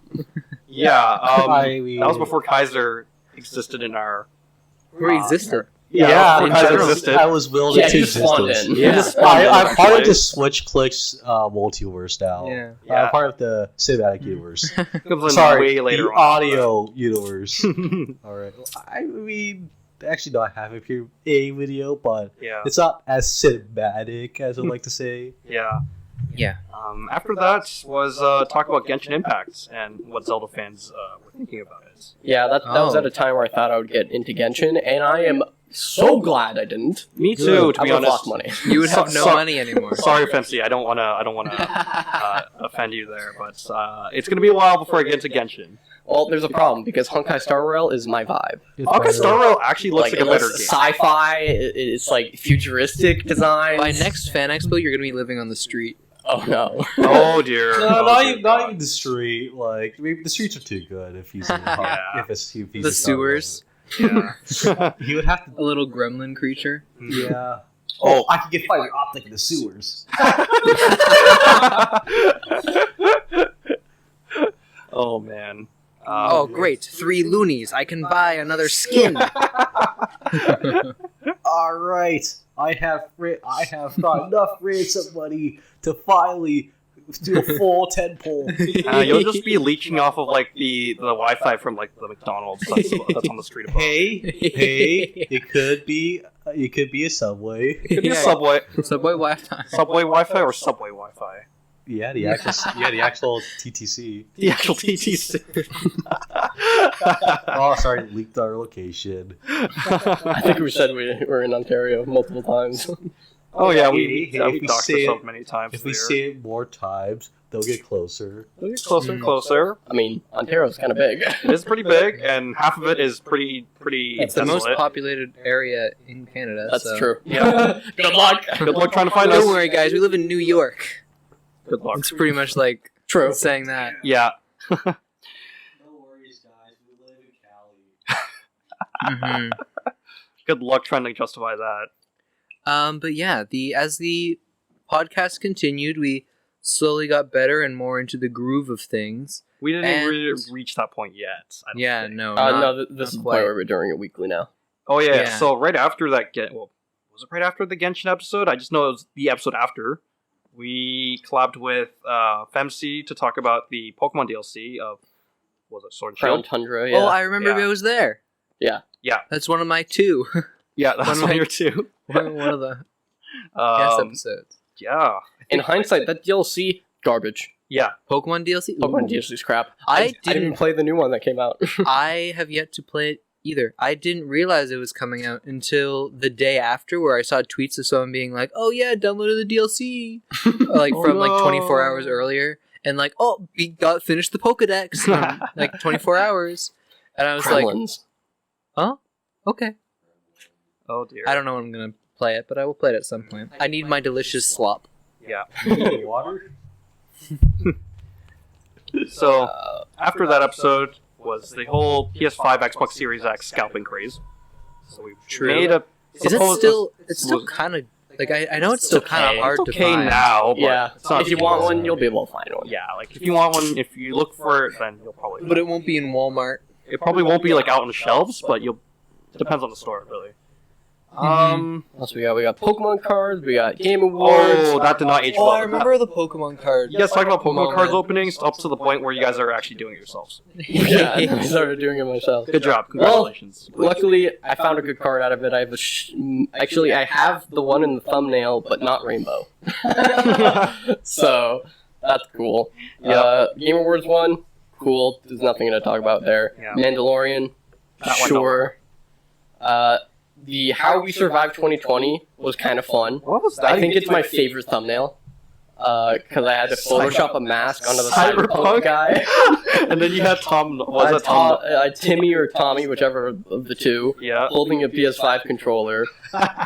S2: Yeah,
S3: I mean-
S2: that was before Kaiser existed in our...
S4: Where he existed.
S3: Yeah,
S2: before
S3: I
S2: Kaiser
S3: was-
S2: existed.
S3: I was willed
S1: Yeah,
S3: into
S1: he spawned
S3: existence.
S1: in.
S3: Yeah,
S1: He just spawned in,
S3: I'm part of
S2: actually.
S3: the Switch Clicks multiverse now.
S4: Yeah.
S2: Yeah.
S3: I'm part of the cinematic universe.
S2: Comes in
S3: Sorry,
S2: way later
S3: the
S2: on.
S3: audio universe. All right. Well, I mean, actually, no, I have a video, but
S2: Yeah,
S3: it's not as cinematic as I would like to say.
S2: yeah.
S4: Yeah.
S2: After that was talk about Genshin Impact and what Zelda fans were thinking about it.
S1: Yeah, that was
S4: Oh.
S1: at a time where I thought I would get into Genshin, and I am so glad I didn't.
S2: Me
S3: Good.
S2: too, to
S1: I
S2: be
S1: would have
S2: honest.
S1: lost money.
S4: You would have no
S2: So-
S4: money anymore.
S2: Sorry, Fancy, I don't want to offend you there, but it's going to be a while before I get into Genshin.
S1: Well, there's a problem, because Honkai Star Rail is my vibe.
S2: Okay, Star Rail actually looks like
S1: it
S2: a better
S1: looks
S2: game.
S1: sci-fi, it's like futuristic design.
S4: By next Fan Expo, you're going to be living on the street.
S1: Oh no.
S2: Oh dear.
S3: No,
S2: Oh,
S3: not,
S2: dear
S3: even, not
S2: God.
S3: even the street. Like, maybe the streets are too good if he's in
S2: Yeah.
S3: if he's
S4: The sewers.
S2: Yeah.
S3: He would have to.
S4: A little gremlin creature.
S3: Yeah. Oh, I could get fiber optic in the sewers.
S2: Oh man.
S4: Oh, great. 3 loonies. I can buy another skin.
S3: All right, I have got enough ransom money to finally do a full 10 pull.
S2: You'll just be leeching off of like the Wi-Fi from like the McDonald's that's on the street above.
S3: Hey, it could be a subway.
S2: Could be a
S4: Yeah.
S2: Subway
S4: Wi-Fi.
S2: Wi-Fi or Subway Wi-Fi.
S3: Yeah, the actual TTC.
S2: The actual TTC.
S3: Oh, sorry, leaked our location.
S1: I think we said we were in Ontario multiple times.
S2: Oh yeah,
S3: Hey,
S2: we
S3: if we
S2: doxed
S3: say
S2: ourselves
S3: it-
S2: many times.
S3: If we
S2: there.
S3: say it more times, they'll get closer.
S2: We'll get closer and closer.
S1: I mean, Ontario's kind of big.
S2: It's pretty big, and half of it is pretty.
S4: It's the most
S2: desolate.
S4: populated area in Canada.
S1: That's
S4: so.
S1: true.
S2: Yeah.
S1: Good luck.
S2: Good luck trying to find us.
S4: Don't worry, guys. We live in New York.
S2: Good luck.
S4: It's pretty much like
S1: True.
S4: saying that.
S2: Yeah.
S3: No worries, guys. We live in Cali.
S4: hmm
S2: Good luck trying to justify that.
S4: But yeah, as the podcast continued, we slowly got better and more into the groove of things.
S2: We didn't
S4: And-
S2: really reach that point yet. I don't
S4: Yeah,
S2: think.
S4: no,
S1: This
S4: not
S1: is the
S4: quite.
S1: point where we're doing it weekly now.
S2: Oh yeah.
S4: Yeah.
S2: So right after that, was it right after the Genshin episode? I just know it was the episode after. We collabed with Femc to talk about the Pokemon DLC of was it Sword and
S1: Crown
S2: Shield?
S1: Tundra, yeah.
S4: Oh, I remember
S2: Yeah.
S4: I was there.
S1: Yeah.
S2: Yeah.
S4: That's one of my 2.
S2: Yeah, that's
S4: One
S2: one
S4: of
S2: here too.
S4: one of the guest episodes.
S2: Yeah.
S1: In hindsight, that DLC, garbage.
S2: Yeah.
S4: Pokemon DLC?
S1: Pokemon
S4: Ooh.
S1: DLC's crap.
S4: I
S1: didn't
S4: didn't-
S1: even play the new one that came out.
S4: I have yet to play it either. I didn't realize it was coming out until the day after, where I saw tweets of someone being like, "Oh yeah, downloaded the DLC," like
S2: Oh,
S4: from like
S2: no.
S4: 24 hours earlier, and like, "Oh, we got finished the Pokedex in like 24 hours," and I was like,
S1: Gremlins.
S4: "Huh? Okay."
S2: Oh dear.
S4: I don't know when I'm gonna play it, but I will play it at some point. I need my delicious slop.
S2: Yeah.
S3: Water?
S2: So after that episode was the whole PS5 Xbox Series X scalping craze. So we
S4: True.
S2: made a.
S4: Is it still? It's still kind of like I know it's still kind
S1: okay.
S4: of hard
S2: It's
S4: to
S2: okay
S4: find.
S2: now, but
S1: Yeah.
S2: it's not
S1: If you
S2: the
S1: want
S2: best.
S1: one, you'll be able to find one.
S2: Yeah, like if you want one, if you look for it, then you'll probably.
S4: But it won't be in Walmart.
S2: It probably won't be like out on the shelves, but you'll. It depends on the store, really.
S1: What else we got? We got Pokemon cards. We got Game Awards.
S2: Oh, that did not age
S4: Oh,
S2: well.
S4: I remember the Pokemon card.
S2: You guys talked about Pokemon
S4: moment.
S2: cards openings up to the point where you guys are actually doing it yourselves.
S1: Yeah, I started doing it myself.
S2: Good job. Congratulations.
S1: Luckily, I found a good card out of it. I have actually, I have the one in the thumbnail, but not rainbow. So that's cool. Game Awards one, cool. There's nothing to talk about there.
S2: Yeah.
S1: Mandalorian,
S2: That one,
S1: sure. The How We Survived 2020 was kind of fun.
S2: What was that?
S1: I think it's my favorite thumbnail. Because I had to Photoshop a mask onto the Cyberpunk guy.
S2: And then you had Tom. Was it Tom?
S1: Timmy or Tommy, whichever of the two,
S2: Yeah.
S1: holding a PS5 controller,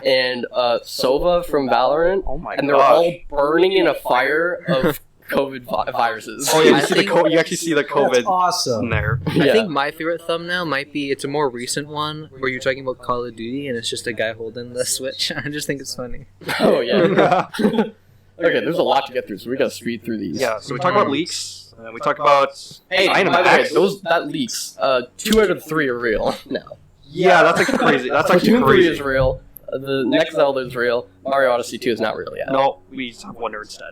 S1: and Sova from Valorant,
S2: Oh my
S1: and they're
S2: gosh.
S1: all burning in a fire of COVID viruses.
S2: Oh yeah,
S4: I
S2: you see
S4: think-
S2: you actually see the
S3: That's
S2: COVID in
S3: awesome.
S2: there.
S4: I think my favorite thumbnail might be, it's a more recent one where you're talking about Call of Duty and it's just a guy holding the Switch. I just think it's funny.
S1: Oh yeah. Okay, there's a lot to get through, so we gotta speed through these.
S2: Yeah. So we talked about leaks. We talked about
S1: Hey, by the way,
S2: Dynamax.
S1: that leaks. 2 out of the 3 are real now.
S2: Yeah, that's actually crazy. That's actually
S1: Splatoon 3
S2: crazy.
S1: is real. The next Zelda is real. Mario Odyssey 2 is not real yet.
S2: No, we have Wonder instead.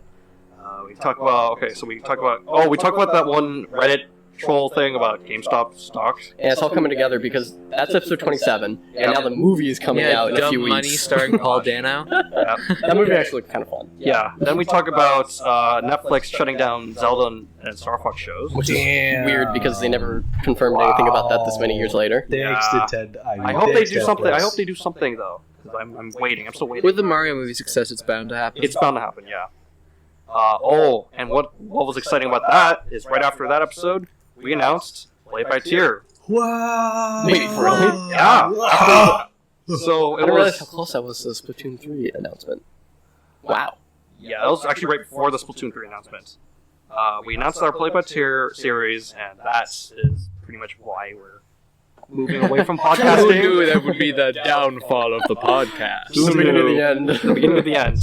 S2: We talked about we talked about that one Reddit troll thing about GameStop stocks.
S1: And it's all coming together because that's episode 27, and now the movie is coming out in a
S4: Dumb
S1: few
S4: Money
S1: weeks.
S4: starring Paul Dano.
S2: Yeah.
S1: That movie actually looked kind of fun.
S2: Yeah. Then we talk about Netflix shutting down Zelda and Star Fox shows.
S1: Which is weird because they never confirmed anything about that this many years later.
S3: Thanks,
S2: Yeah.
S3: Nintendo.
S2: I hope they
S3: thanks,
S2: do something.
S3: Netflix.
S2: I hope they do something though. 'Cause I'm waiting. I'm still waiting.
S4: With the Mario movie success, it's bound to happen.
S2: It's bound to happen. Yeah. And what was exciting about that is right after that episode, we announced Play It by Tier.
S3: Wow.
S1: Wait, really?
S2: Yeah.
S3: Wow.
S2: So
S1: I
S2: it
S1: didn't realize how
S2: was.
S1: close that was to the Splatoon 3 announcement. Wow.
S2: Yeah, that was actually right before the Splatoon 3 announcement. We announced our Play By Tier series, and that is pretty much why we're moving away from podcasting.
S4: that would be the downfall of the podcast?
S1: This is the beginning of the end.
S2: The beginning of the end.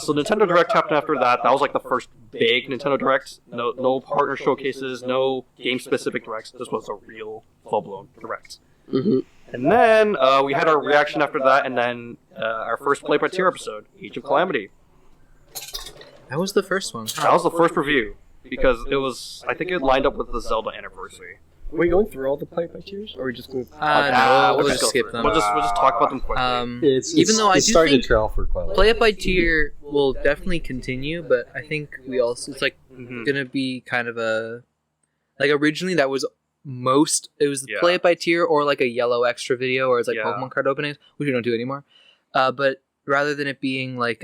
S2: So Nintendo Direct happened after that. That was like the first big Nintendo Direct. No partner showcases, no game-specific directs. This was a real full-blown Direct.
S1: Mhm.
S2: And then we had our reaction after that, and then our first Play by Tier episode, Age of Calamity.
S4: That was the first one.
S2: That was the first review because it was. I think it lined up with the Zelda anniversary.
S1: Are we going through all the play-by tiers, or are we just going?
S4: No, we'll
S2: go
S4: just skip
S2: through it.
S4: them.
S2: We'll just talk about them quickly.
S4: Even though I
S3: it's
S4: do
S3: starting
S4: think
S3: to trail for quite a while.
S4: Play It by Tier will definitely continue, but I think we also, it's like
S2: Mhm.
S4: gonna be kind of a, like originally that was it was
S2: Yeah.
S4: Play It by Tier or like a yellow extra video or it's like
S2: Yeah.
S4: Pokemon card openings, which we don't do anymore. But rather than it being like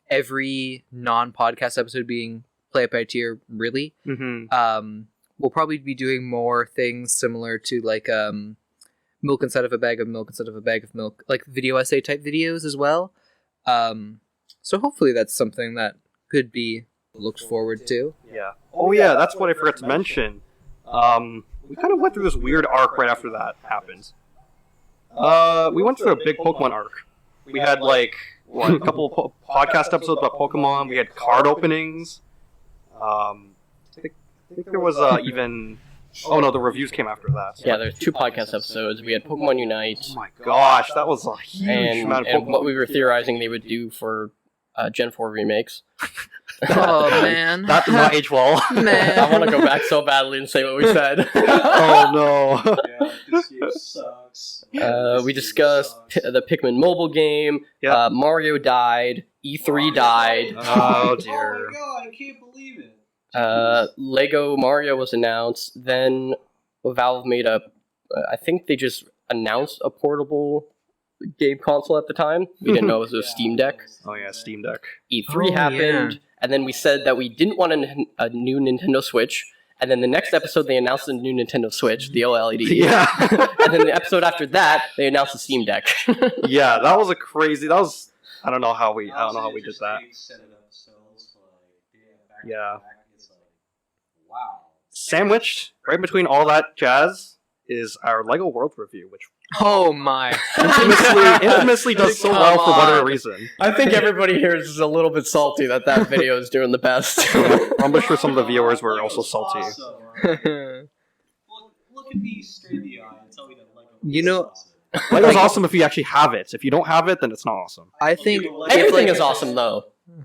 S4: every non-podcast episode being Play It by Tier, really, we'll probably be doing more things similar to like milk inside of a bag of milk instead of a bag of milk, like video essay type videos as well. So hopefully that's something that could be looked forward to.
S2: Yeah. Oh yeah, that's what I forgot to mention. We kind of went through this weird arc right after that happened. We went through a big Pokemon arc. We had like a couple of podcast episodes about Pokemon. We had card openings. I think there was even. Oh no, the reviews came after that.
S1: Yeah, there's 2 podcast episodes. We had Pokemon Unite,
S2: Oh my gosh, that was a huge amount of
S1: and
S2: Pokemon.
S1: what we were theorizing they would do for Gen 4 remakes.
S4: Oh man,
S2: That did not age well.
S4: Man.
S1: I want to go back so badly and say what we said.
S2: Oh no.
S3: Yeah, this game sucks.
S1: We discussed the Pikmin mobile game.
S2: Yeah.
S1: Mario died. E3 died.
S2: Oh dear.
S3: Oh my god, I can't believe it.
S1: Lego Mario was announced. Then Valve made I think they just announced a portable game console at the time. We didn't know it was a Steam Deck.
S2: Oh yeah, Steam Deck.
S1: E3
S4: Oh,
S1: happened,
S4: yeah.
S1: and then we said that we didn't want a new Nintendo Switch. And then the next episode, they announced the new Nintendo Switch, the OLED.
S2: Yeah.
S1: And then the episode after that, they announced the Steam Deck.
S2: Yeah, that was a crazy. That was. I don't know how we did that. Yeah.
S3: Wow.
S2: Sandwiched right between all that jazz is our Lego World review, which
S4: Oh my.
S2: infamously does so well for whatever reason.
S1: I think everybody here is a little bit salty that video is doing the best.
S2: I'm sure some of the viewers were also salty.
S3: Awesome. Look at me straight in the eye and tell me that Lego
S4: You know,
S3: is awesome.
S2: Lego's awesome if you actually have it. If you don't have it, then it's not awesome.
S4: I think
S1: Everything is awesome though.
S4: No.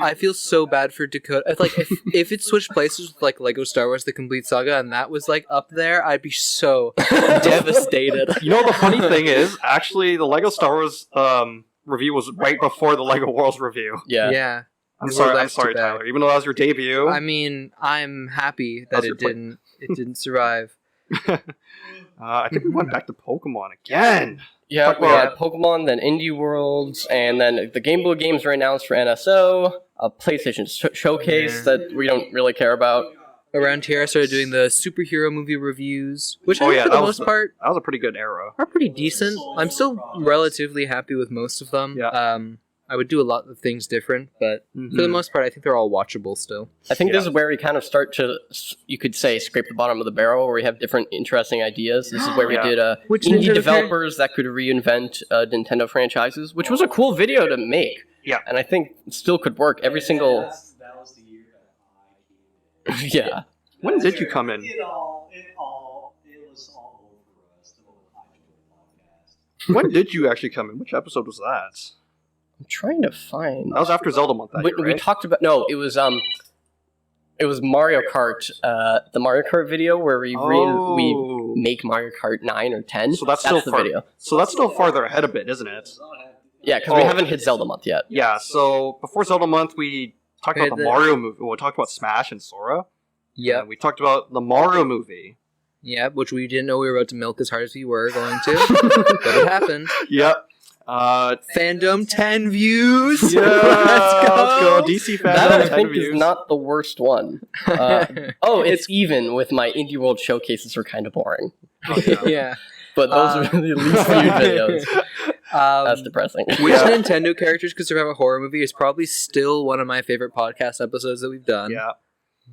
S4: I feel so bad for Dakota. It's like if it switched places with like Lego Star Wars: The Complete Saga, and that was like up there, I'd be so devastated.
S2: You know, the funny thing is, actually, the Lego Star Wars review was right before the Lego Worlds review.
S1: Yeah.
S4: Yeah.
S2: I'm sorry, Tyler. Even though that was your debut.
S4: I mean, I'm happy that it didn't survive.
S2: I think we went back to Pokemon again.
S1: Yeah, we had Pokemon, then Indie Worlds, and then the Game Boy games were announced for NSO, a PlayStation showcase that we don't really care about.
S4: Around here, I started doing the superhero movie reviews, which I
S2: Oh,
S4: think
S2: yeah,
S4: for the
S2: that
S4: most part
S2: That was a pretty good era.
S4: are pretty decent. I'm still relatively happy with most of them.
S2: Yeah.
S4: I would do a lot of things different, but for the most part, I think they're all watchable still.
S1: I think this is where we kind of start to, you could say, scrape the bottom of the barrel, where we have different interesting ideas. This is where we
S2: Yeah.
S1: did
S4: Which
S1: indie
S4: Nintendo
S1: developers that could reinvent Nintendo franchises, which was a cool video to make.
S2: Yeah.
S1: And I think it still could work. Every single...
S3: That was the year that I came in.
S1: Yeah.
S2: When did you come in?
S3: It was all over us. The whole I Joined podcast.
S2: When did you actually come in? Which episode was that?
S1: I'm trying to find...
S2: That was after Zelda month that
S1: We,
S2: year,
S1: we
S2: right?
S1: talked about... No, it was Mario Kart, the Mario Kart video where we make Mario Kart 9 or 10.
S2: So that's still
S1: the
S2: far-
S1: video.
S2: So that's still farther ahead a bit, isn't it?
S1: Yeah, because we haven't hit Zelda month yet.
S2: Yeah, so before Zelda month, we talked about the Mario movie. Well, we talked about Smash and Sora.
S4: Yeah,
S2: And we talked about the Mario movie.
S4: yeah, which we didn't know we were about to milk as hard as we were going to, but it happened.
S2: Yep.
S4: Fandom 10 views.
S2: Yeah,
S4: Let's go.
S2: DC fandom.
S1: That I
S2: 10
S1: think
S2: views.
S1: is not the worst one. It's even with my Indie World showcases are kind of boring.
S2: Oh, yeah.
S4: Yeah.
S1: But those are the least viewed videos. That's depressing.
S4: Which Nintendo characters could survive a horror movie is probably still one of my favorite podcast episodes that we've done.
S2: Yeah.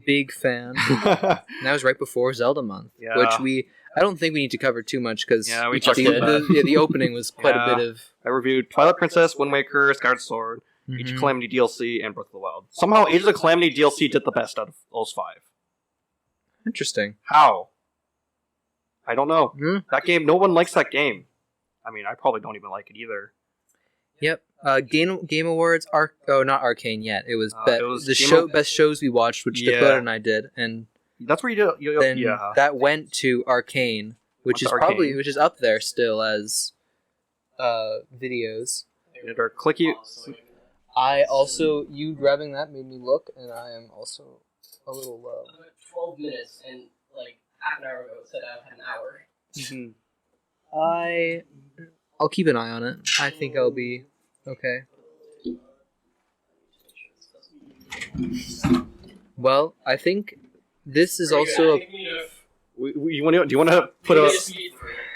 S4: Big fan. And that was right before Zelda month,
S2: Yeah.
S4: which I don't think we need to cover too much because
S2: Yeah, we
S1: just did.
S4: the opening was quite a bit of...
S2: I reviewed Twilight Princess, Wind Waker, Skyward Sword, Age of Calamity DLC, and Breath of the Wild. Somehow, Age of the Calamity DLC did the best out of those 5.
S4: Interesting.
S2: How? I don't know.
S4: Hmm?
S2: That game, no one likes that game. I mean, I probably don't even like it either.
S4: Yep. Game Awards. Not Arcane yet. It was,
S2: It was
S4: the
S2: Game
S4: best shows we watched, which
S2: Yeah.
S4: Dakota and I did, and
S2: That's where you do.
S4: then
S2: Yeah.
S4: that went to Arcane, which is
S2: What's Arcane?
S4: probably up there still as videos.
S2: Did our clicky.
S4: I also, you grabbing that made me look, and I am also a little low.
S1: 12 minutes, and like half an hour ago it said I had an hour.
S4: I'll keep an eye on it. I think I'll be okay. Well, I think this is also
S2: Do you want to put a?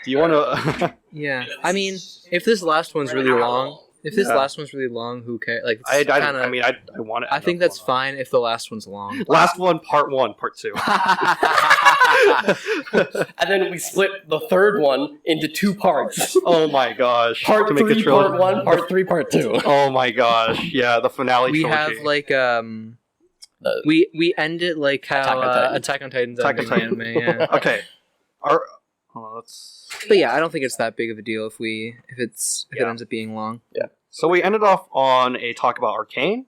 S2: Do you want to?
S4: yeah. I mean, if this last one's really long, who cares? Like,
S2: I
S4: kinda,
S2: mean, I want it.
S4: I think that's fine if the last one's long.
S2: Last one, part 1, part 2.
S1: And then we split the third one into 2 parts.
S2: Oh my gosh!
S1: Part
S2: To make a
S1: 3,
S2: trilogy.
S1: part 1, part 3, part 2.
S2: Oh my gosh! Yeah, the finale.
S4: We
S2: trilogy.
S4: have like we end it like how
S1: Attack on Titan.
S4: Attack on Titan's
S2: Attack on
S4: ending the anime. Yeah.
S2: Okay. Let's.
S4: But yeah, I don't think it's that big of a deal if it
S2: Yeah.
S4: ends up being long.
S2: So we ended off on a talk about Arcane,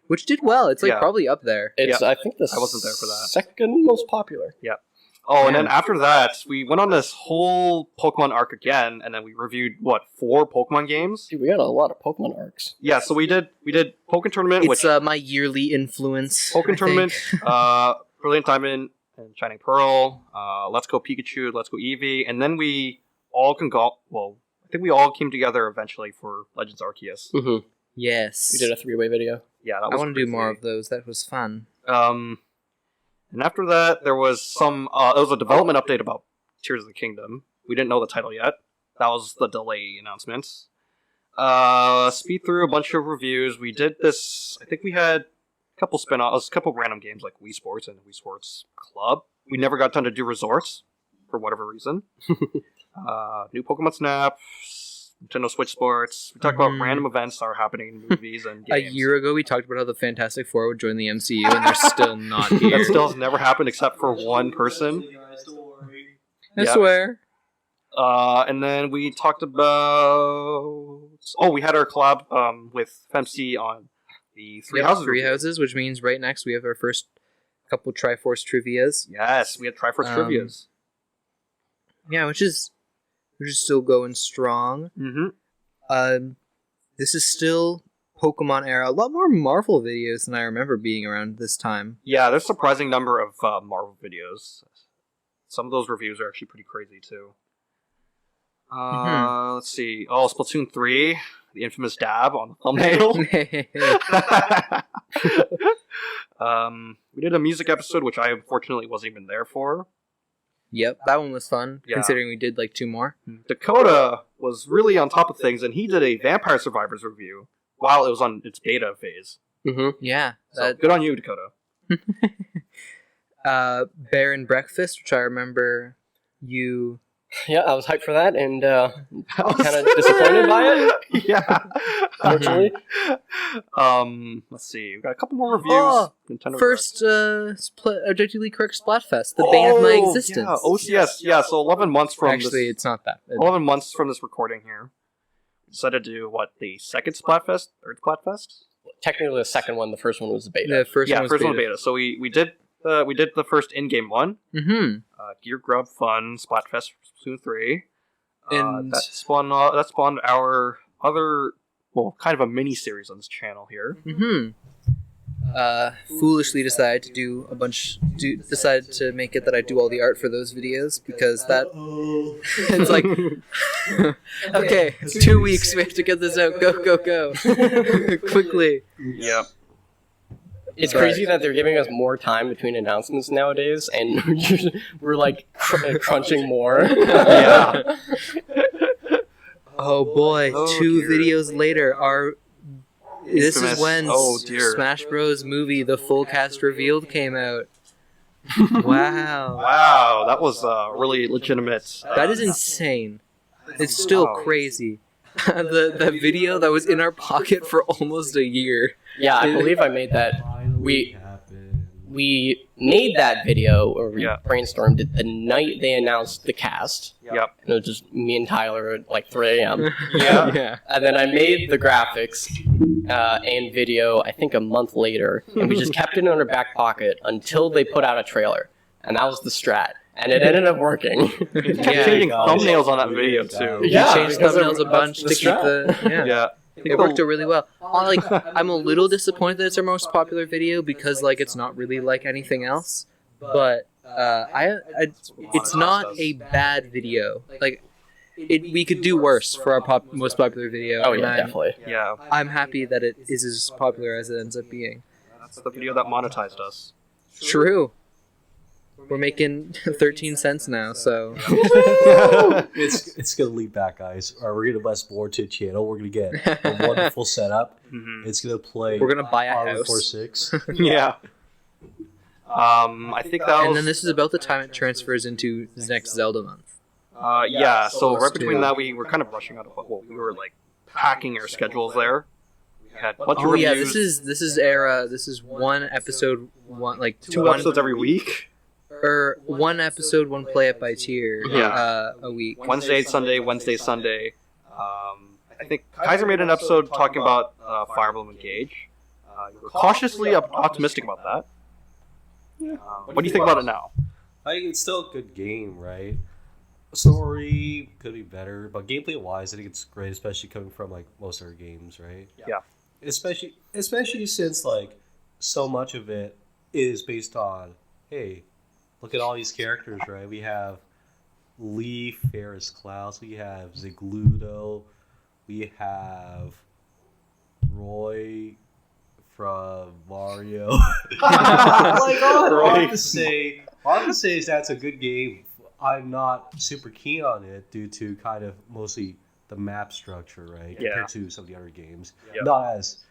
S4: Which did well. It's like
S2: Yeah.
S4: probably up there.
S1: It's I think the
S2: I wasn't there for that.
S1: second most popular.
S2: Oh, and then after that, we went on this whole Pokemon arc again, and then we reviewed 4 Pokemon games.
S1: Dude, we had a lot of Pokemon arcs.
S2: Yeah, so we did Pokken Tournament,
S4: It's
S2: which
S4: my yearly influence. I
S2: Pokken
S4: think.
S2: Tournament, Brilliant Diamond and Shining Pearl, Let's Go Pikachu, Let's Go Eevee, and then we all I think we all came together eventually for Legends Arceus.
S1: Mm-hmm.
S4: Yes.
S1: We did a 3-way video.
S2: Yeah, that
S4: I
S2: was.
S4: want to do more
S2: crazy.
S4: of those. That was fun.
S2: And after that, there was there was a development update about Tears of the Kingdom. We didn't know the title yet. That was the delay announcement. Speed through a bunch of reviews. We did this. I think we had a couple spin-offs, a couple random games like Wii Sports and Wii Sports Club. We never got done to do Resorts for whatever reason. New Pokemon Snap, Nintendo Switch Sports. We talked about random events that are happening in movies and
S4: A
S2: games.
S4: year ago, we talked about how the Fantastic Four would join the MCU, and they're still not here.
S2: That still has never happened except for one person.
S4: I
S2: Yeah.
S4: swear.
S2: And then we talked about... Oh, we had our collab with FMC on the Three Houses
S4: Three
S2: review.
S4: Houses, which means right next we have our first couple Triforce trivias.
S2: Yes, we had Triforce Trivias.
S4: Yeah, which is still going strong.
S2: Mm-hmm.
S4: This is still Pokemon era. A lot more Marvel videos than I remember being around this time.
S2: Yeah, there's a surprising number of Marvel videos. Some of those reviews are actually pretty crazy, too. Let's see. Oh, Splatoon 3, the infamous dab on the thumbnail. We did a music episode, which I unfortunately wasn't even there for.
S4: Yep, that one was fun,
S2: Yeah.
S4: considering we did like 2 more.
S2: Dakota was really on top of things, and he did a Vampire Survivors review while it was on its beta phase.
S4: Yeah.
S2: So, good on you, Dakota.
S4: Bear and Breakfast, which I remember you...
S1: Yeah, I was hyped for that, and kind of disappointed by it.
S2: Yeah.
S1: Actually.
S2: Let's see. We've got a couple more reviews.
S4: Oh,
S2: Nintendo
S4: First, objectively correct Splatfest, the bane of my existence.
S2: Yeah. OCS, yeah. So 11 months from
S4: Actually,
S2: this,
S4: it's not that.
S2: 11 months from this recording here. We decided to do the second Splatfest, third Splatfest?
S1: Technically the second one, the first one was the beta.
S4: The first one was
S2: first
S4: beta.
S2: one beta. So we did the first in-game one.
S4: Mm-hmm.
S2: Gear Grub Fun Splatfest Splatoon 3.
S4: And
S2: that spawned our other, kind of a mini series on this channel here.
S4: Mm-hmm. Foolishly decided to decided to make it that I do all the art for those videos because that it's like okay, it's 2 weeks, we have to get this out. Go quickly.
S2: Yep.
S1: It's crazy that they're giving us more time between announcements nowadays, and we're like crunching more.
S2: Yeah.
S4: Oh boy,
S2: Oh,
S4: 2
S2: dear.
S4: videos later, this is
S2: Infamous-
S4: when
S2: oh, dear.
S4: Smash Bros. Movie, the full cast revealed, came out. Wow.
S2: Wow, that was really legitimate.
S4: That is insane. It's still
S2: Wow.
S4: crazy. the video that was in our pocket for almost a year.
S1: Yeah, I believe I made that. We made that video, or we
S2: Yeah.
S1: brainstormed it the night they announced the cast.
S2: Yep.
S1: And it was just me and Tyler at like 3 a.m.
S2: Yeah.
S1: And then I made the graphics and video, I think a month later, and we just kept it in our back pocket until they put out a trailer. And that was the strat. And it ended up working.
S2: Kept changing thumbnails on that video too.
S4: You
S1: Yeah,
S4: changed
S1: because
S4: thumbnails a
S1: that's
S4: bunch
S1: the
S4: to keep the... Yeah.
S2: Yeah.
S4: It worked out really well. I'm a little disappointed that it's our most popular video because it's not really like anything else. But it's not a bad video. We could do worse for our most popular video.
S1: Oh
S4: and
S1: yeah, definitely.
S2: Yeah.
S4: I'm happy that it is as popular as it ends up being.
S2: That's the video that monetized us.
S4: True. We're making 13 cents now, so...
S3: It's gonna lead back, guys. We're gonna bust more to a channel. We're gonna get a wonderful setup.
S2: Mm-hmm.
S3: It's gonna play.
S4: We're gonna buy a
S3: Power
S4: house.
S3: 46.
S2: Yeah. I think that
S4: And
S2: was.
S4: then this is about the time it transfers into the next Zelda month.
S2: Yeah. So
S4: Those
S2: right between
S4: two.
S2: that, we were kind of rushing out of. We were packing our schedules there. We had a bunch of
S4: Oh yeah,
S2: reviews.
S4: this is one episode,
S2: two episodes every week.
S4: or one episode, one play it by tier.
S2: Yeah.
S4: A week.
S2: Wednesday, Sunday. I think Kaiser made an episode talking about Fire Emblem Engage. You were cautiously optimistic about that. What do you think about it now?
S3: I think it's still a good game, right? Story could be better, but gameplay wise, I think it's great, especially coming from most of our games, right?
S2: Yeah.
S3: Especially since so much of it is based on, hey, look at all these characters, right? We have Leaf, Ferris Klaus, we have Zigludo, we have Roy from Mario. All I have to say is that's a good game. I'm not super keen on it due to kind of mostly the map structure, right?
S2: Yeah.
S3: Compared to some of the other games.
S2: Yeah.
S3: Not as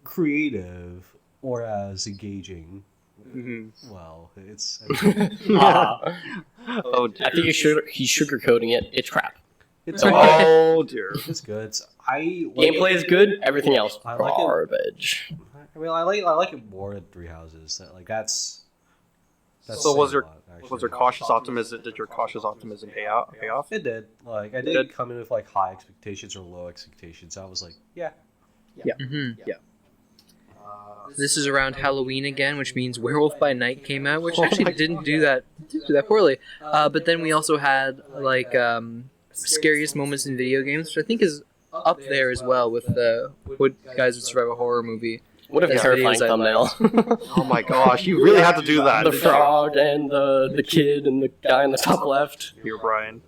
S3: creative or as engaging.
S2: Mm-hmm.
S3: Well, it's...
S2: Oh,
S1: I think he's sugarcoating it. It's crap.
S3: It's
S2: Oh dear.
S3: It's good. I like
S1: Gameplay is good. Everything else
S3: I like it.
S1: garbage.
S3: I mean, I like it more than Three Houses. Like that's
S2: So was
S3: saying a
S2: there
S3: lot, actually.
S2: was there cautious optimism? Did your cautious optimism pay off?
S3: It did. Like I
S2: It
S3: didn't
S2: did?
S3: come in with like high expectations or low expectations. I was like, yeah.
S4: This is around Halloween again, which means Werewolf by Night came out, which actually didn't do that poorly. But then we also had like scariest moments in video games, which I think is up there as well with Would Guys Would Survive a Horror Movie.
S1: What a
S4: Those
S1: terrifying
S4: videos I
S1: thumbnail.
S2: Oh my gosh, you really had to do that.
S1: The frog and the kid and the guy in the top left.
S2: Here, Brian.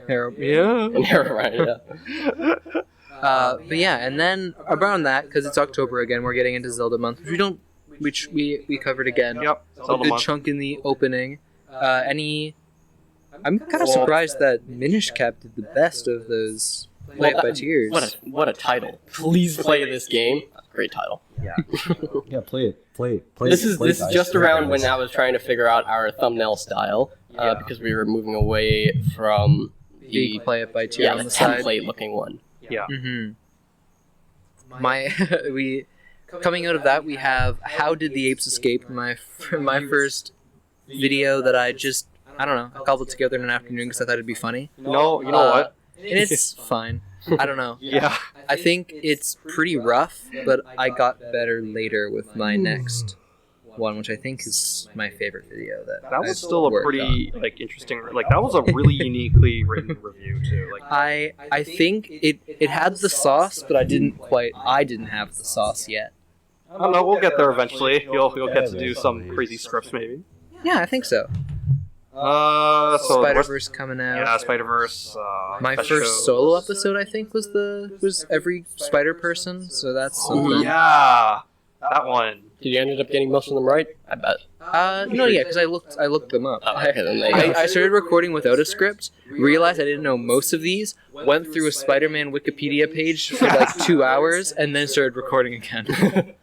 S4: Yeah.
S1: And Herobrine, yeah.
S4: But yeah, and then around that, because it's October again, we're getting into Zelda month, which we covered again.
S2: Yep.
S4: A
S2: Zelda
S4: good
S2: month.
S4: chunk in the opening. I'm kind of surprised that Minish Cap did the best of those Play It by Tears.
S1: What a title. Please play this game. Great title.
S3: Yeah, play it.
S1: This is
S3: guys.
S1: just
S3: Play it,
S1: around when
S3: guys.
S1: I was trying to figure out our thumbnail style, because we were moving away from
S4: the
S1: the
S4: Play It by Tears on
S1: the
S4: the side.
S1: template looking one.
S2: Yeah.
S4: We coming out of that, we have How Did the Apes Escape? My first video that I don't know, I cobbled together in an afternoon because I thought it'd be funny.
S2: No, you know what?
S4: And it's fine. I don't know.
S2: Yeah.
S4: I think it's pretty rough, but I got better later with my next one, which I think is my favorite video.
S2: That
S4: I've
S2: was still a
S4: worked
S2: pretty interesting. That was a really uniquely written review too.
S4: I think it had the sauce, but I didn't have the sauce yet.
S2: I don't know. We'll get there eventually. You'll get to do
S3: eventually.
S2: some crazy scripts maybe.
S4: Yeah, I think so.
S2: So
S4: Spider-Verse coming out.
S2: Yeah, Spider-Verse.
S4: My
S2: Best
S4: first
S2: shows.
S4: solo episode, I think, was every Spider Person, so that's
S2: Oh
S4: something.
S2: yeah, that one.
S1: Did you end up getting most of them right? I bet.
S4: No, yeah, because I looked them up.
S1: Oh, okay, then there you go.
S4: I started recording without a script, realized I didn't know most of these, went through a Spider-Man Wikipedia page for like 2 hours, and then started recording again.
S2: And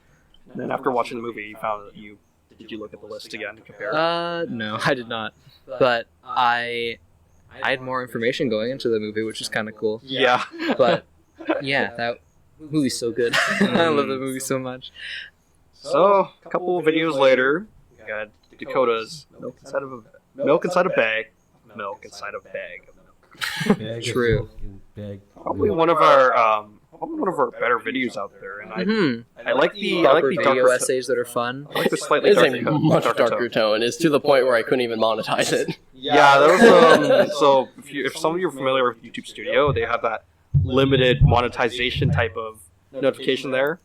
S2: then after watching the movie, you found that did you look at the list again to compare?
S4: No, I did not. But I had more information going into the movie, which is kind of cool.
S2: Yeah.
S4: But yeah, that movie's so good. I love the movie so much.
S2: So a couple of videos later, we got Dakota's milk inside of a bag. Milk inside a bag.
S3: Bag of
S4: True.
S3: milk and bag.
S2: Probably one of our better videos out there, and I like the
S4: Proper
S2: darker
S4: video essays that are fun.
S2: I like the slightly
S1: It's a
S2: darker,
S1: much
S2: darker
S1: darker
S2: tone.
S1: tone. It's to the point where I couldn't even monetize it.
S2: Yeah, there was so if some of you are familiar with YouTube Studio, they have that limited monetization type of notification there.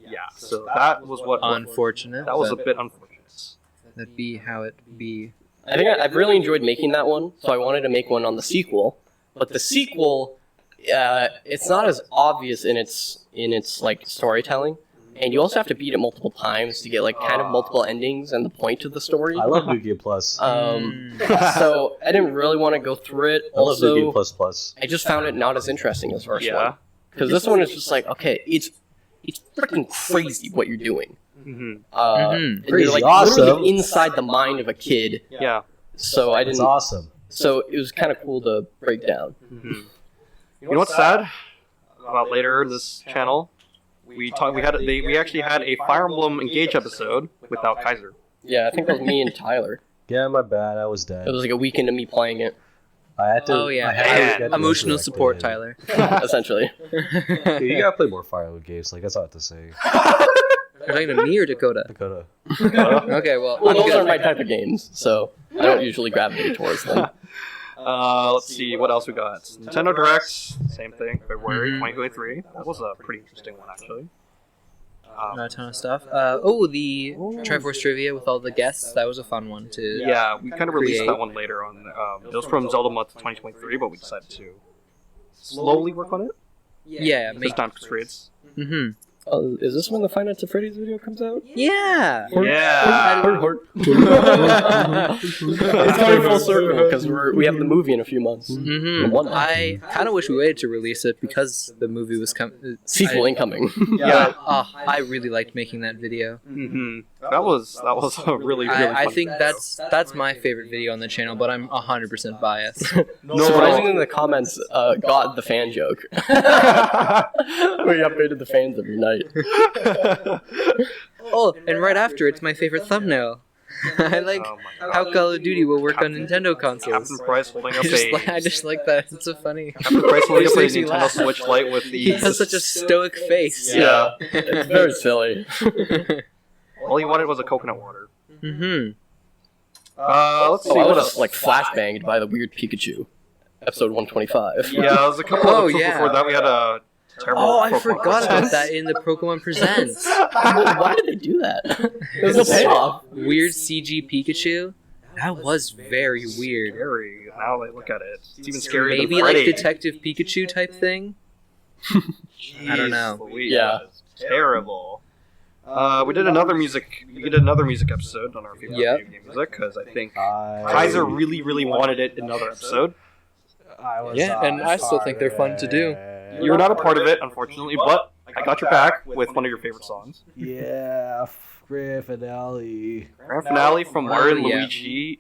S2: Yeah, so that was what
S4: Unfortunate.
S2: that was a
S4: but
S2: bit unfortunate.
S4: That be how it be.
S1: I think I've really enjoyed making that one, so I wanted to make one on the sequel. But the sequel, it's not as obvious in its like storytelling, and you also have to beat it multiple times to get like kind of multiple endings and the point of the story.
S3: I love New Game Plus.
S1: So I didn't really want to go through it.
S3: I love New Game
S1: Also,
S3: Plus.
S1: I just found it not as interesting as the first
S2: Yeah.
S1: one, because this one is just like, okay, it's freaking crazy what you're doing.
S2: Mm-hmm.
S1: And
S3: Crazy
S1: you're like
S3: awesome.
S1: literally inside the mind of a kid.
S2: Yeah.
S1: So I
S3: It's
S1: didn't.
S3: awesome.
S1: So it was kind of cool to break down.
S2: Mm-hmm. You know what's sad? About later in this channel, we actually had a Fire Emblem Engage episode without Kaiser.
S1: Yeah, I think it was me and Tyler.
S3: Yeah, my bad. I was dead.
S1: It was like a weekend of me playing it,
S3: I had to.
S4: Oh yeah,
S3: I had to get to
S4: emotional
S3: it,
S4: support,
S3: dude.
S4: Tyler.
S1: essentially.
S3: Dude, you gotta play more Fire Emblem games. Like that's all I have to say.
S4: You're talking to me or Dakota?
S3: Dakota.
S4: Okay, well,
S1: Well,
S4: I'm
S1: those
S4: good.
S1: aren't my type of games, so I don't usually gravitate towards them.
S2: Let's see what else we got. Nintendo Direct, same thing, February 2023. That was a pretty interesting one actually.
S4: Not a ton of stuff. The Triforce trivia with all the guests. That was a fun one to.
S2: Yeah, we kind of released
S4: Create.
S2: that one later on. It was from Zelda month 2023, but we decided to slowly work on it.
S4: Yeah,
S2: This
S4: make.
S2: time for Streets.
S4: Mm-hmm.
S1: Oh, is this when the Five Nights at Freddy's video comes out?
S4: Yeah.
S2: Yeah.
S1: It's coming full circle because we have the movie in a few months.
S4: Mm-hmm.
S1: One
S4: I kind of wish we waited to release it because the movie was coming.
S1: sequel incoming.
S2: Yeah.
S4: I really liked making that video.
S2: Mm-hmm. That was a really
S4: I
S2: funny
S4: think
S2: video.
S4: that's my favorite video on the channel, but I'm 100% biased.
S1: Surprisingly, in the comments, got the fan joke. We updated the fans every night.
S4: Oh, and right after, it's my favorite thumbnail. I like
S2: Oh my God.
S4: how Call of Duty will work on Nintendo consoles.
S2: Captain Price holding up
S4: I just like that. It's so funny.
S2: Captain Price holding up a
S4: Makes me
S2: Nintendo
S4: laugh.
S2: Switch Lite with
S4: He
S2: the.
S4: has such a stoic face.
S1: Yeah, it's very silly.
S2: All he wanted was a coconut water.
S4: Mm-hmm.
S2: Let's see
S1: Oh, I
S2: what
S1: was
S2: else.
S1: just like flashbanged by the weird Pikachu. Episode 125.
S2: Yeah, there was a couple
S4: Oh,
S2: of episodes
S4: yeah.
S2: before that. We had a terrible.
S4: Oh, I
S2: Pokemon
S4: forgot about
S2: Presents.
S4: that in the Pokemon Presents.
S1: Why did they do that? There's no payoff.
S4: Weird CG Pikachu. That was very weird.
S2: Scary. Now I look at it. It's even scarier
S4: Maybe
S2: than
S4: like
S2: Freddy.
S4: Detective Pikachu type thing. I don't know.
S2: Jeez Louise,
S1: Yeah.
S2: that is terrible. We did another music episode on our favorite
S4: Yep.
S2: video game music because I think Kaiser really wanted it in another episode.
S4: Yeah, and I still think they're fun to do.
S2: You were not a part of it, unfortunately, but I got your back with one of your favorite songs.
S3: Yeah, grand finale.
S2: Grand finale from Mario and
S4: Yeah.
S2: Luigi.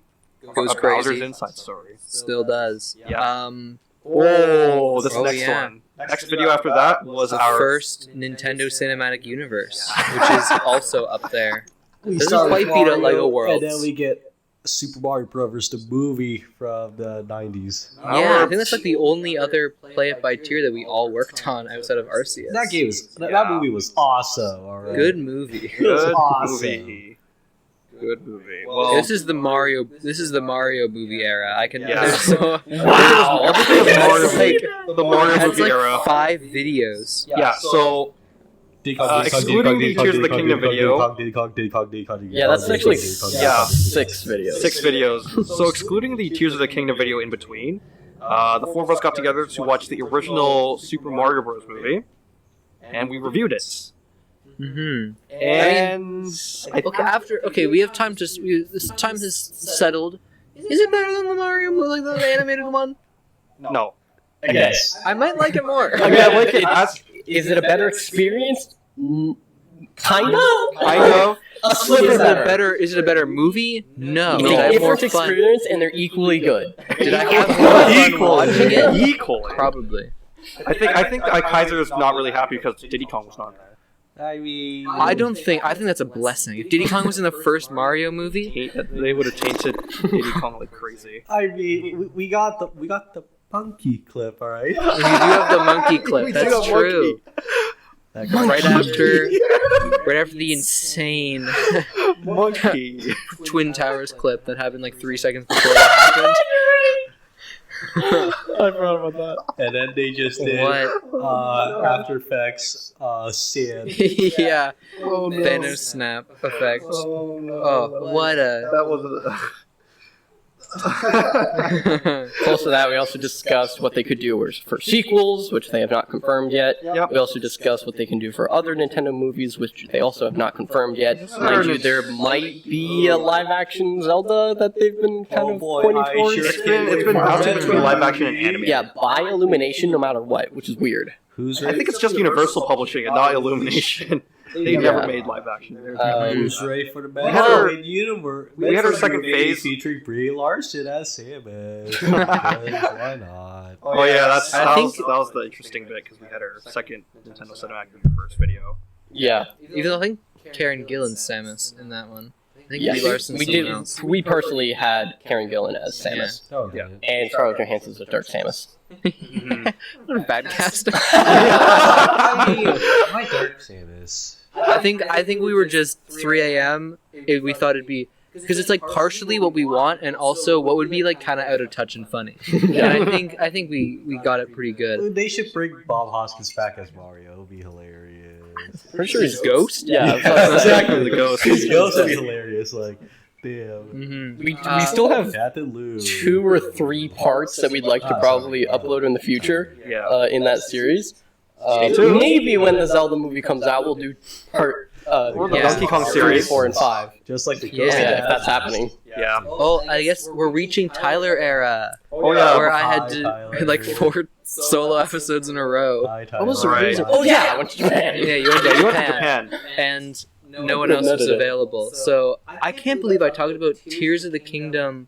S4: Goes
S2: A Bowser's
S4: crazy.
S2: Inside Story.
S4: Still does.
S2: Yeah.
S4: Um,
S2: Oh, this
S4: Oh,
S2: next
S4: yeah.
S2: one. Next video after that was
S4: the
S2: our
S4: first Nintendo Cinematic Universe, which is also up there.
S3: We
S4: Doesn't
S3: start
S4: quite
S3: with
S4: beat a
S3: Mario,
S4: Lego Worlds.
S3: And then we get Super Mario Brothers, the movie from the 90s.
S4: Yeah, I think that's like the only other Play It by Tier that we all worked on outside of Arceus.
S3: That game was that movie was awesome. All right.
S4: Good movie.
S2: good
S3: awesome.
S2: movie. Good movie. Well,
S4: This is the Mario movie era. I can.
S2: Yeah.
S4: There's so,
S2: Wow. Everything was Mario
S4: That's like,
S2: the Mario
S4: that's
S2: movie
S4: like
S2: era.
S4: 5 videos.
S2: Yeah, so excluding the Tears of the Kingdom video.
S1: Yeah, that's actually
S2: Yeah.
S1: 6 videos.
S2: 6 videos. So excluding the Tears of the Kingdom video in between, the 4 of us got together to watch the original Super Mario Bros. Movie, and we reviewed it.
S4: Mm-hmm.
S2: And
S4: We have time to. This time has settled. Is it better than the Mario movie, like the animated one?
S2: no.
S1: Yes.
S4: I might like it more.
S2: I mean, I like it.
S1: Is it a better experience? Kind of.
S2: Kind of.
S1: A sliver
S4: Is it a
S1: better.
S4: better? Is it a better movie? No.
S1: It's
S4: Did I
S1: a
S4: have more
S1: different
S4: fun?
S1: experience, and they're equally good.
S4: Did I have more fun watching it?
S2: Equally.
S4: Probably.
S2: I think Kaiser is not really happy because Diddy Kong was not there.
S3: I mean,
S4: I think that's a blessing. If Diddy Kong was in the first Mario movie,
S2: They would have tainted Diddy Kong like crazy.
S3: I mean, we got the monkey clip, all right.
S4: you do have the monkey clip.
S3: We do
S4: That's
S3: have
S4: true.
S3: That
S4: Right
S3: monkey.
S4: after the insane
S2: Monkey.
S4: Twin Towers clip that happened like 3 seconds before that happened.
S1: I forgot about that.
S3: And then they just did
S4: What?
S3: After Effects sand.
S4: Yeah.
S2: Oh no.
S4: Thanos snap effect.
S2: Oh no.
S4: Oh, what a.
S2: That was.
S1: Close to that, we also discussed what they could do for sequels, which they have not confirmed yet.
S2: Yep.
S1: We also discussed what they can do for other Nintendo movies, which they also have not confirmed yet. Mind you, there might be a live-action Zelda that they've been kind of pointing towards.
S2: It's been bouncing between live action and anime.
S1: Yeah, by Illumination no matter what, which is weird.
S3: Who's
S2: I think it's just Universal Publishing and not Illumination. They've never made live action.
S3: Who's ready for the
S2: We had our-
S3: Metroid universe?
S2: we had our
S3: Metroid
S2: second
S3: movie
S2: phase.
S3: featuring Brie Larson as Samus. Why not?
S2: Oh yeah,
S4: I think-
S2: that was the interesting bit because we had our second Nintendo Cinematic Universe video.
S1: Yeah.
S4: Even though I think Karen Gillan's Samus in that one. I think
S1: Yes.
S4: Brie Larson's
S1: We
S4: someone
S1: did.
S4: else.
S1: We personally had Karen Gillan as Samus,
S3: Oh,
S2: Yeah.
S1: and Scarlett Johansson's as Dark Samus.
S4: What a bad cast.
S3: My Dark Samus.
S4: I think we were just 3 a.m. We thought it'd be because it's like partially what we want and also what would be like kind of out of touch and funny. And I think we got it pretty good.
S3: They should bring Bob Hoskins back as Mario. It'll be hilarious.
S1: Pretty sure he's
S4: Ghost?
S1: Yeah,
S2: Exactly, the ghost.
S3: His ghost would be hilarious. Like, damn.
S4: Mm-hmm.
S1: We still have
S3: Captain Lou.
S1: 2 or 3 parts that we'd like to probably upload in the future
S2: Yeah.
S1: in that series.
S2: Stay tuned.
S1: Maybe when the Zelda movie comes out, we'll do part
S2: Or the
S4: Yeah.
S2: Donkey Kong
S1: 3,
S2: series.
S1: 4, and 5.
S3: Just like the
S4: Yeah.
S3: ghost.
S1: Yeah, if that's happening.
S2: Yeah.
S4: Oh, I guess we're reaching Tyler era
S2: Oh yeah.
S4: where I
S3: Hi,
S4: had to
S3: Tyler.
S4: like 4 solo episodes in a row.
S3: Hi,
S1: What was the
S2: Right.
S1: reason? Oh yeah, I went to Japan.
S4: Yeah, you went to
S2: Yeah, you went to
S4: Japan.
S2: Japan.
S4: And no one else was available. So I can't believe I talked about Tears of the Kingdom.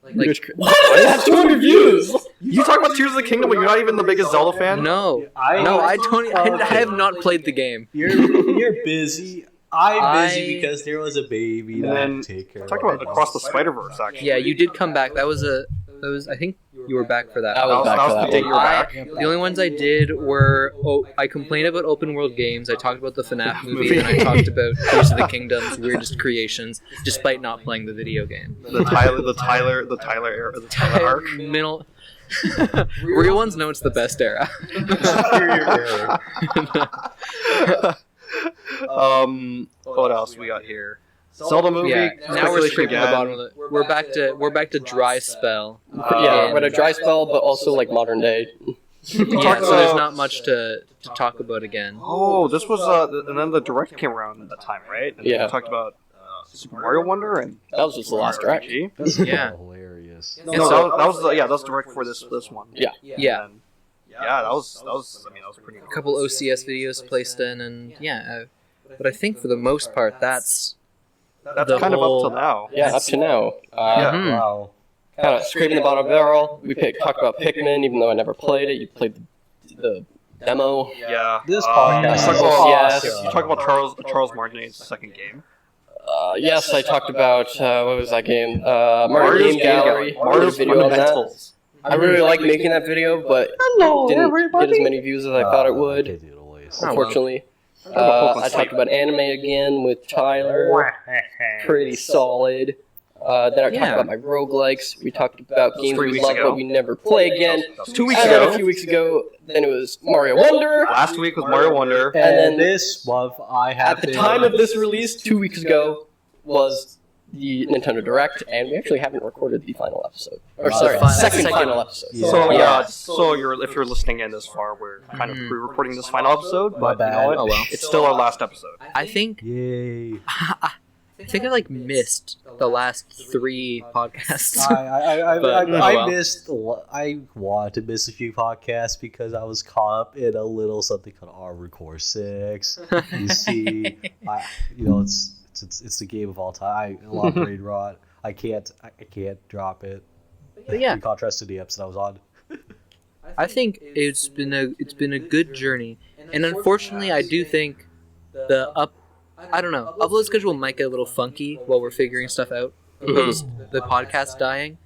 S4: Like,
S1: What? It had 200 views!
S2: You talk about Tears of the Kingdom, but you're not even the biggest Zelda fan?
S4: no, I have not played the game.
S3: You're busy. I'm busy because there was a baby
S2: And then
S3: to take care of.
S2: talk about Across the Spider-Verse, actually.
S4: Yeah, you did come back. That was I think you were back for that.
S1: I was back for that
S2: the day
S1: one.
S2: you were back.
S4: The only ones I did were I complained about open world games. I talked about the FNAF movie, and I talked about Tears of the Kingdom's weirdest creations, despite not playing the video game.
S2: The Tyler arc.
S4: Middle. Real ones know it's the best era.
S2: What else we got here? Zelda movie.
S4: Yeah, now we're
S2: speculation
S4: scraping the
S2: again.
S4: bottom of it. We're back to dry spell.
S1: Yeah, we're at a dry spell, but also like modern day.
S4: Yeah, so there's not much to talk about again.
S2: Oh, this was and then the direct came around at that time, right? And
S1: Yeah.
S2: we talked about Super Mario Wonder and
S1: That was just the last direct.
S2: RPG.
S3: That's
S4: Yeah.
S3: hilarious.
S2: No, that was direct for this one.
S1: Yeah.
S4: Yeah,
S2: And, yeah, that was pretty.
S4: a couple OCS videos placed in, and but I think for the most part, that's
S2: That's
S4: the
S2: kind of
S4: whole-
S2: up till now.
S1: Yeah, up to now.
S2: Yeah.
S4: Mhm.
S3: Wow.
S1: Kind of scraping the bottom barrel. We talked about Pikmin, even though I never played it. You played the demo.
S2: Yeah.
S3: This podcast
S2: you talk
S3: is
S2: about,
S1: awesome.
S2: you talk about Charles Martinet's second game.
S1: Yes, I talked about, what was that game? Mario
S2: Mario's
S1: Game Gallery.
S2: Mario's
S1: video on that.
S2: Fundamentals.
S1: I really liked making that video, but it didn't get as many views as I thought it would,
S3: I can't do it always.
S1: unfortunately.
S2: Pokemon
S1: I
S2: Sleep.
S1: talked about anime again with Tyler. Pretty solid. Then I talked
S4: Yeah.
S1: about my roguelikes. We talked about games
S2: 3
S1: we
S2: weeks
S1: love
S2: ago.
S1: but we never play again.
S2: That was 2 weeks
S1: And then
S2: ago.
S1: a few weeks ago, then it was Mario Wonder.
S2: Last week was Mario Wonder.
S3: And
S1: And then
S3: this month I have
S1: At the time of this release, 2 weeks ago, was the Nintendo Direct, and we actually haven't recorded the final episode. Or
S3: Wow.
S1: sorry,
S4: The
S1: second
S4: final-
S1: final episode.
S3: Yeah.
S2: So
S1: Yeah.
S2: if you're listening in this far, we're kind of
S4: Mhm.
S2: pre-recording this final episode,
S3: My
S2: but you
S3: bad.
S2: know what?
S4: Oh well.
S2: It's still our last episode.
S4: I think
S3: Yay.
S4: I missed the last 3 podcasts.
S3: I
S4: well.
S3: I wanted to miss a few podcasts because I was caught up in a little something called Armored Core 6. You see, it's the game of all time. A lot of brain rot. I can't drop it.
S4: But yeah,
S3: In contrast to the episode I was on.
S4: I think it's been a good journey, and unfortunately, I do think the upload schedule might get a little funky while we're figuring stuff out. Because the podcast dying,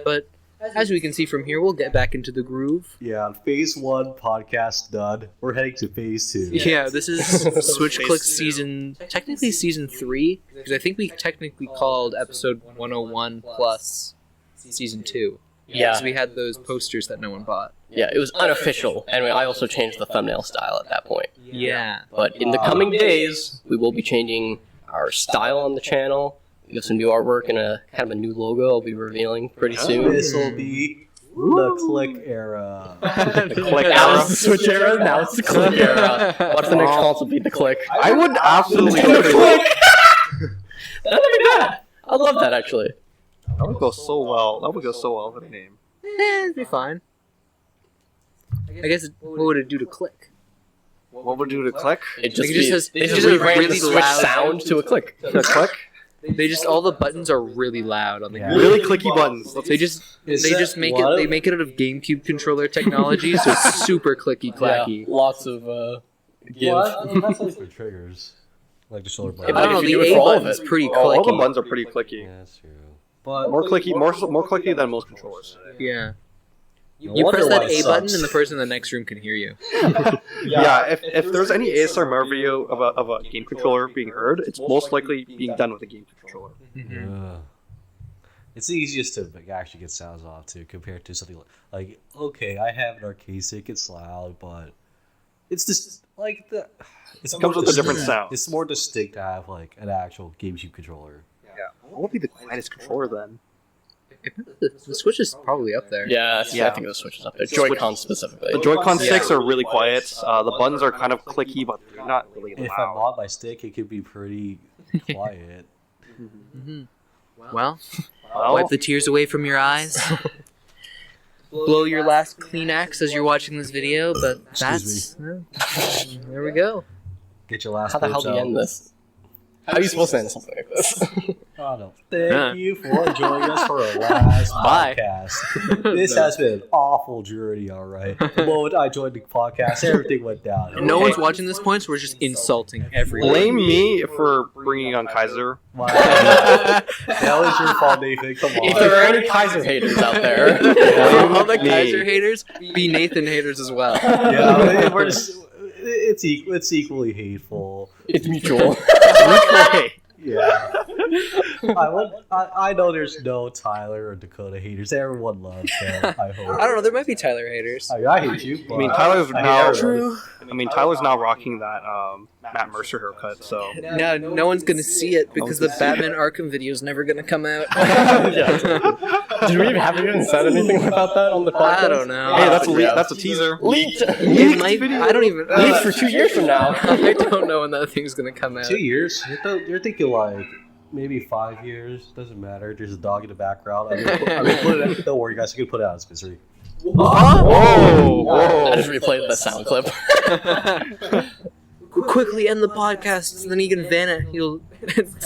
S4: but as we can see from here, we'll get back into the groove.
S3: Yeah, phase 1 podcast done. We're heading to phase 2.
S4: Yeah, this is Switch Click technically season 3, because I think we technically called episode 101 plus season 2.
S1: Yeah.
S4: Because we had those posters that no one bought.
S1: Yeah, it was unofficial, and I also changed the thumbnail style at that point.
S4: Yeah.
S1: But in the coming days, we will be changing our style on the channel. We have some new artwork and a kind of a new logo I'll be revealing pretty soon.
S3: This will be the Click era.
S2: The click
S1: Now
S2: era.
S1: it's the Switch era, now it's the Click era. What's the next console be? The Click.
S2: I would absolutely
S1: Nintendo
S2: agree.
S1: Click! That'd be bad. I love that, actually.
S2: That would go so well. That would go so well with the name.
S4: It'd be fine. I guess, what would it do to Click?
S2: What would you do to click?
S1: It
S4: Like, it just has-
S1: they
S4: it's
S1: just
S4: just a
S1: rebranded
S4: really
S1: the Switch
S4: loud-
S1: sound to a click.
S2: To click?
S4: They just, all the buttons are really loud on the
S3: Yeah.
S2: Really clicky buttons.
S4: They just make it. They make it out of GameCube controller technology, so it's super clicky clacky.
S1: Yeah, lots of give.
S3: That's only for triggers. Like the shoulder
S1: Yeah,
S3: button.
S1: but
S4: I don't know.
S1: if
S4: The
S1: you do it
S4: A
S1: for all of
S4: button's
S1: it-
S4: pretty
S2: All the
S4: clicky.
S2: buttons are pretty clicky.
S3: Yeah, that's true. But
S2: More clicky, more clicky than most controllers.
S4: Yeah.
S3: no
S4: You
S3: wonder
S4: press that
S3: why it
S4: A button,
S3: sucks.
S4: and the person in the next room can hear you.
S2: Yeah, if there's any ASMR video of a game controller being heard, it's most likely being done with a game controller.
S3: Ugh. It's the easiest to actually get sounds off too, compared to something like okay, I have an arcade stick, it's loud, but it's just like the. It
S2: comes with a different sound.
S3: It's more distinct to have like an actual GameCube controller.
S2: Yeah. What would be the quietest controller then?
S4: The Switch is probably up there.
S1: Yeah,
S2: Yeah.
S1: I think the Switch is up there. Joy-Con specifically.
S2: The Joy-Con sticks are really quiet. The buttons are kind of clicky, but they're not really
S3: If I'm
S2: loud.
S3: on my stick, it could be pretty quiet.
S4: hmm Well,
S2: Well,
S4: wipe the tears away from your eyes. Blow your last Kleenex as you're watching this video, but
S3: Excuse
S4: there we go.
S3: Get your last.
S1: How the hell
S3: clips
S1: do you
S3: out.
S1: end this? How are you supposed to end something like this?
S3: Oh, no. Thank you for joining us for our last
S4: Bye.
S3: podcast. This has been an awful journey, all right. The moment I joined the podcast, everything went down.
S4: No one's watching this point, so we're just insulting everyone.
S2: Blame me for bringing on Kaiser.
S3: Wow. That was your fault, Nathan. Come on.
S1: If there are any Kaiser haters out there,
S4: All the Kaiser haters be Nathan haters as well.
S3: Yeah, we're just, it's equally hateful.
S1: it's mutual.
S3: Yeah. I know there's no Tyler or Dakota haters. Everyone loves them, I hope.
S4: I don't know. There might be Tyler haters.
S3: I hate you.
S2: I mean, Tyler's now.
S3: True.
S2: I mean, Tyler's now rocking that Matt Mercer haircut. So
S4: No one's gonna see it because the Batman Arkham video is never gonna come out.
S1: Did we even said anything about that on the podcast?
S4: I don't know.
S2: hey, that's a
S1: Yeah.
S2: that's a teaser.
S1: Leaked.
S4: It might, I don't even.
S1: Leaked for 2 years from now.
S4: I don't know when that thing's gonna come out.
S3: 2 years? You're thinking like maybe 5 years. Doesn't matter. There's a dog in the background. Put it. Don't worry, guys. You can put it out of its misery.
S2: Whoa!
S1: I just replayed the sound clip.
S4: Quickly end the podcast, and then he can van it.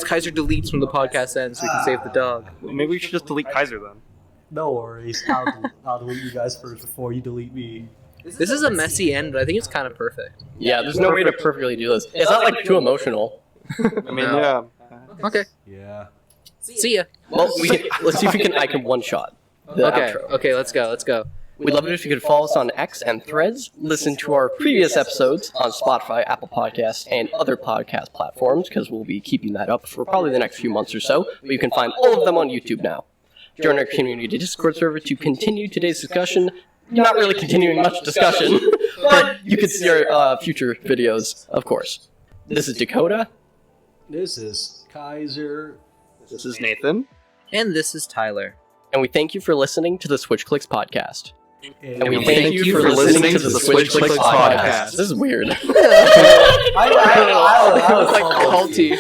S4: Kaiser deletes when the podcast ends, so we can save the dog.
S2: Maybe we should just delete Kaiser then.
S3: No worries. I'll delete you guys first before you delete me.
S4: This is a messy end, but I think it's kind of perfect.
S1: Yeah, there's no way to perfectly do this. It's not like too emotional.
S2: I mean, yeah.
S4: Okay.
S3: Yeah.
S4: See ya.
S1: Well, let's see if we can. I can one shot. The outro.
S4: Okay. Let's go.
S1: We'd love it if you could follow us on X and Threads, listen to our previous episodes on Spotify, Apple Podcasts, and other podcast platforms, because we'll be keeping that up for probably the next few months or so, but you can find all of them on YouTube now. Join our community Discord server to continue today's discussion. Not really continuing much discussion, but you can see our future videos, of course. This is Dakota.
S3: This is Kaiser.
S2: This is Nathan.
S4: And this is Tyler.
S1: And we thank you for listening to the Switch Clicks podcast.
S3: And
S1: And we thank you for listening to the Switch Clicks podcast. This is weird.
S3: I
S4: was like culty.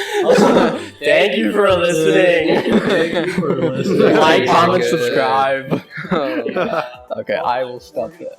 S1: Thank you for listening.
S3: Thank you for listening.
S1: Like, comment,
S4: Good.
S1: subscribe.
S4: Oh.
S1: Okay, I will stop that.